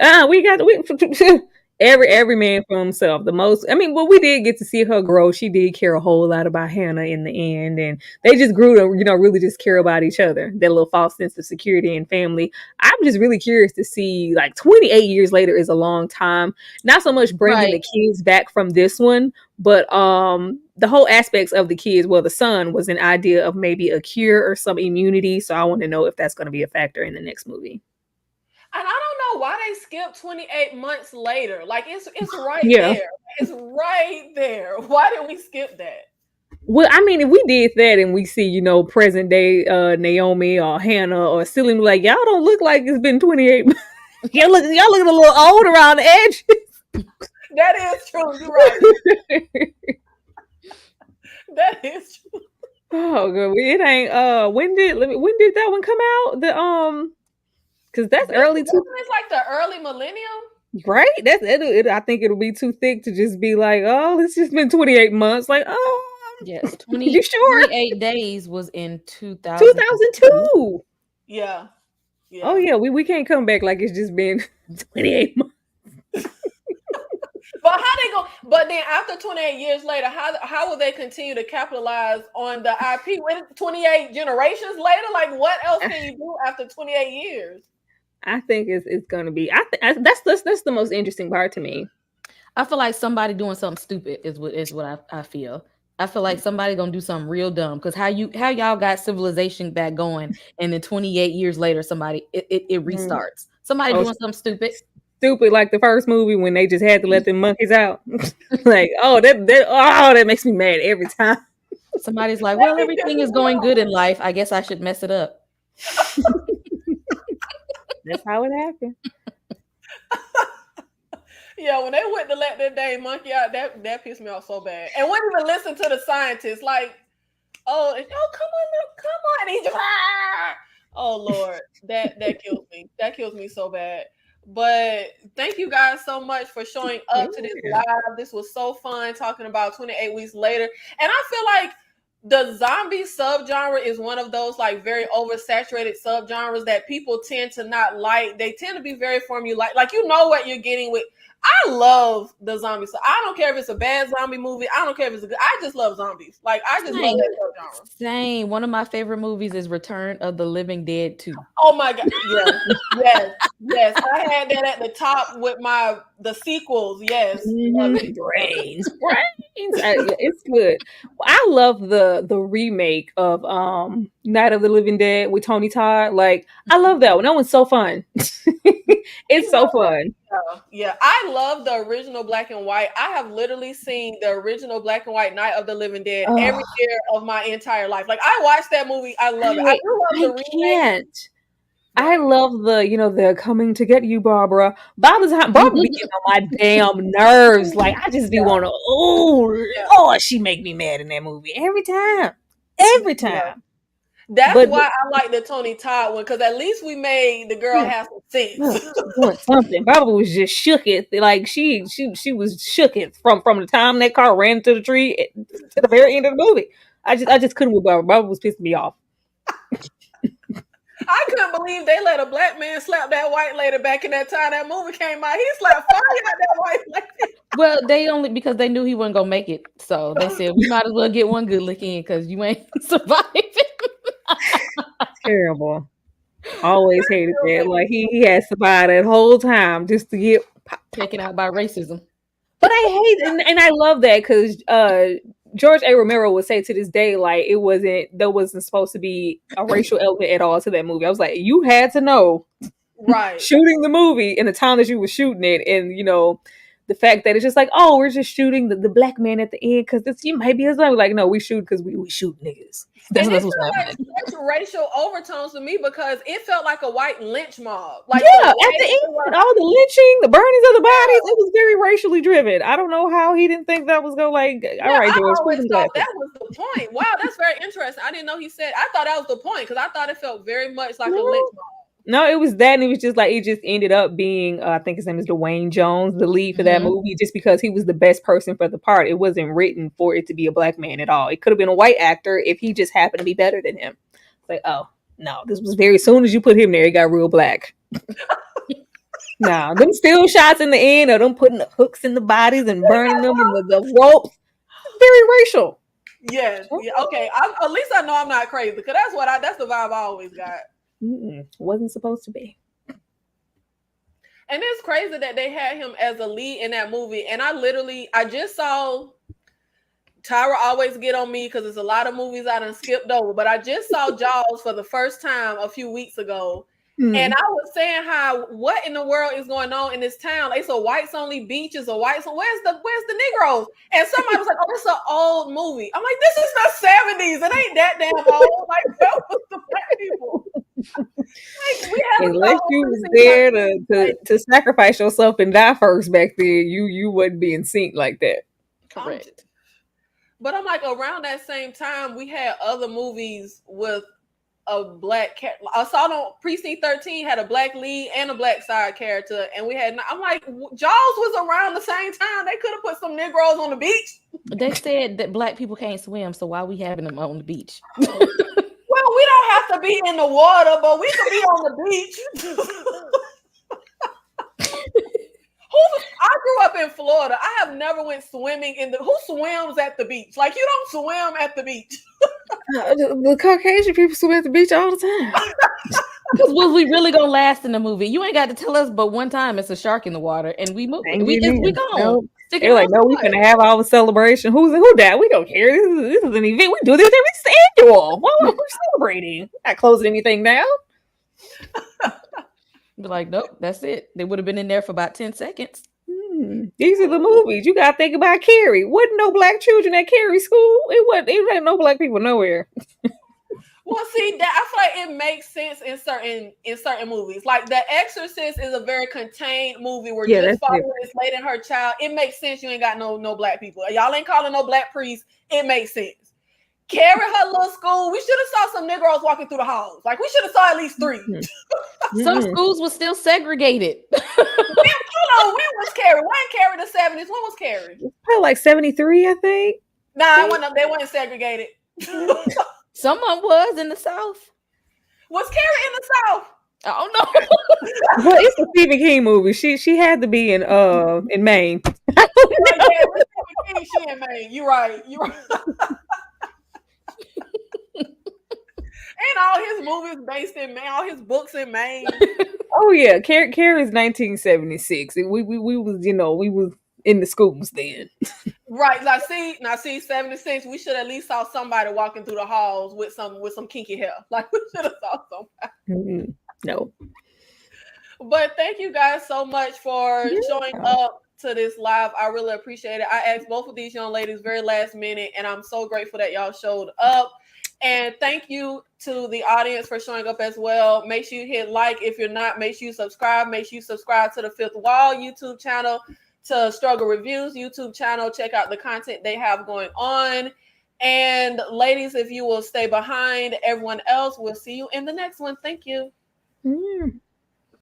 every man for himself. But we did get to see her grow. She did care a whole lot about Hannah in the end, and they just grew to, really just care about each other. That little false sense of security and family. I'm just really curious to see, like, 28 years later is a long time. Not so much bringing the kids back from this one, but the whole aspects of the kids. Well, the son was an idea of maybe a cure or some immunity. So I want to know if that's going to be a factor in the next movie. And I don't know why they skipped 28 months later. Like it's right there. It's right there. Why did we skip that? Well, I mean, if we did that and we see, present day Naomi or Hannah or Cillian, like y'all don't look like it's been 28. y'all looking a little old around the edges. That is true. You're right. That is true. Oh, good. It ain't. When did that one come out? Because that's early too. It's like the early millennium, right? I think it'll be too thick to just be like, oh, it's just been 28 months. Like, oh, yes, you sure? 28 days was in 2002. Yeah. Oh yeah, we can't come back like it's just been 28 months. But how they go? But then after 28 years later, how will they continue to capitalize on the IP? When 28 generations later, like what else can you do after 28 years? I think it's going to be. That's the most interesting part to me. I feel like somebody doing something stupid is what I feel. I feel like somebody gonna do something real dumb because how y'all got civilization back going and then 28 years later somebody it restarts. Somebody doing something stupid like the first movie when they just had to let them monkeys out. Like, that makes me mad every time. Somebody's like, well, everything is going good in life. I guess I should mess it up. That's how it happened. Yeah, when they went to let that dang monkey out, that pissed me off so bad. And wouldn't even listen to the scientists. Like, oh, come on, and he just, oh Lord, that kills me. That kills me so bad. But thank you guys so much for showing up to this live. This was so fun talking about 28 Weeks Later, and I feel like the zombie subgenre is one of those like very oversaturated subgenres that people tend to not like. They tend to be very formulaic. Like you know what you're getting with. I love the zombies. So I don't care if it's a bad zombie movie. I don't care if it's a good. I just love zombies. Like I just love that subgenre. Same. One of my favorite movies is Return of the Living Dead 2. Oh my god! Yes. I had that at the top with the sequels. Yes, brains. It's good. I love the remake of Night of the Living Dead with Tony Todd. Like I love that one. That one's so fun. It's so fun. Yeah, I love the original black and white. I have literally seen the original black and white Night of the Living Dead every year of my entire life. Like I watched that movie. I love it. I do love the remake. I love they're coming to get you, Barbara. By the time Barbara be getting on my damn nerves. Like I just be wanting to, she make me mad in that movie every time. Every time. Yeah. That's why I like the Tony Todd one, because at least we made the girl have some sense. Something. Barbara was just shook it. Like she was shook it from the time that car ran into the tree to the very end of the movie. I just couldn't with Barbara. Barbara was pissing me off. I couldn't believe they let a black man slap that white lady back in that time that movie came out. He slapped fire at that white lady. Well, they only because they knew he wasn't gonna make it, so they said we might as well get one good lick in because you ain't surviving. Terrible. Always hated that. Like he had survived that whole time just to get taken out by racism. But I hate and I love that because George A. Romero would say to this day, like there wasn't supposed to be a racial element at all to that movie. I was like, you had to know, right? Shooting the movie in the time that you were shooting it, and the fact that it's just like, oh, we're just shooting the black man at the end because you might be his name. Like, no, we shoot because we shoot niggas. That's what's happening. Like racial overtones to me because it felt like a white lynch mob. Like at the end, all the lynching, the burnings of the bodies, it was very racially driven. I don't know how he didn't think that was going all right, George. I always thought that was the point. Wow, that's very interesting. I didn't know he said. I thought that was the point because I thought it felt very much like a lynch mob. No, it was that, and it was just like it just ended up being. I think his name is Dwayne Jones, the lead for that movie, just because he was the best person for the part. It wasn't written for it to be a black man at all. It could have been a white actor if he just happened to be better than him. It's like, oh no, this was very soon as you put him there, he got real black. Nah, them still shots in the end, or them putting the hooks in the bodies and burning them and the ropes, very racial. Yes, yeah, okay. At least I know I'm not crazy because that's the vibe I always got. Wasn't supposed to be. And it's crazy that they had him as a lead in that movie. And I just saw Tyra always get on me because there's a lot of movies I done skipped over, but I just saw Jaws for the first time a few weeks ago. And I was saying what in the world is going on in this town? Like, it's a whites only beach, it's a whites. Where's the Negroes? And somebody was like, "Oh, it's an old movie." I'm like, "This is the 70s. It ain't that damn old." Like, that was the black people. Unless you was there to sacrifice yourself and die first back then, you wouldn't be in sync like that. Correct. But I'm like, around that same time, we had other movies with a black cat. Assault on Precinct 13 had a black lead and a black side character, and I'm like, Jaws was around the same time. They could have put some Negroes on the beach. They said that black people can't swim, so why are we having them on the beach? Well, we don't have to be in the water, but we can be on the beach. I grew up in Florida. I have never went swimming who swims at the beach? Like, you don't swim at the beach. The Caucasian people swim at the beach all the time. Because was we really gonna last in the movie? You ain't got to tell us, but one time it's a shark in the water, and we move. We gone. Nope. They're like, no, we gonna have all the celebration. Who died? We don't care. This is an event. We do this every annual. Why are we celebrating? Not closing anything down. Be like, nope, that's it. They would have been in there for about 10 seconds. These are the movies. You gotta think about Carrie. Wasn't no black children at Carrie school. It wasn't no black people nowhere. Well, see that I feel like it makes sense in certain movies. Like The Exorcist is a very contained movie where Yeah, just that's following different. this lady and her child. It makes sense. You ain't got no black people. Y'all ain't calling no black priests. It makes sense. Carrie, her little school. We should have saw some Negroes walking through the halls. Like we should have saw at least 3. Some Mhm. schools were still segregated. Hold on, when was Carrie? When Carrie the 70s? When was Carrie? Probably like 73, I think. Nah, they weren't segregated. Some of them was in the South. Was Carrie in the South? I don't know. Well, it's a Stephen King movie. She had to be in Maine. Like, yeah, with Stephen King, she in Maine. You right. And all his movies based in Maine, all his books in Maine. Oh yeah, Carrie's 1976. We was we was in the schools then. Right. Now see 76. We should at least saw somebody walking through the halls with some kinky hair. Like we should have saw somebody. Mm-hmm. No. But thank you guys so much for showing up to this live. I really appreciate it. I asked both of these young ladies very last minute, and I'm so grateful that y'all showed up. And thank you to the audience for showing up as well. Make sure you hit like. If you're not, make sure you subscribe. Make sure you subscribe to the Fifth Wall YouTube channel, to Struggle Reviews YouTube channel. Check out the content they have going on. And ladies, if you will stay behind everyone else, we'll see you in the next one. Thank you. Mm.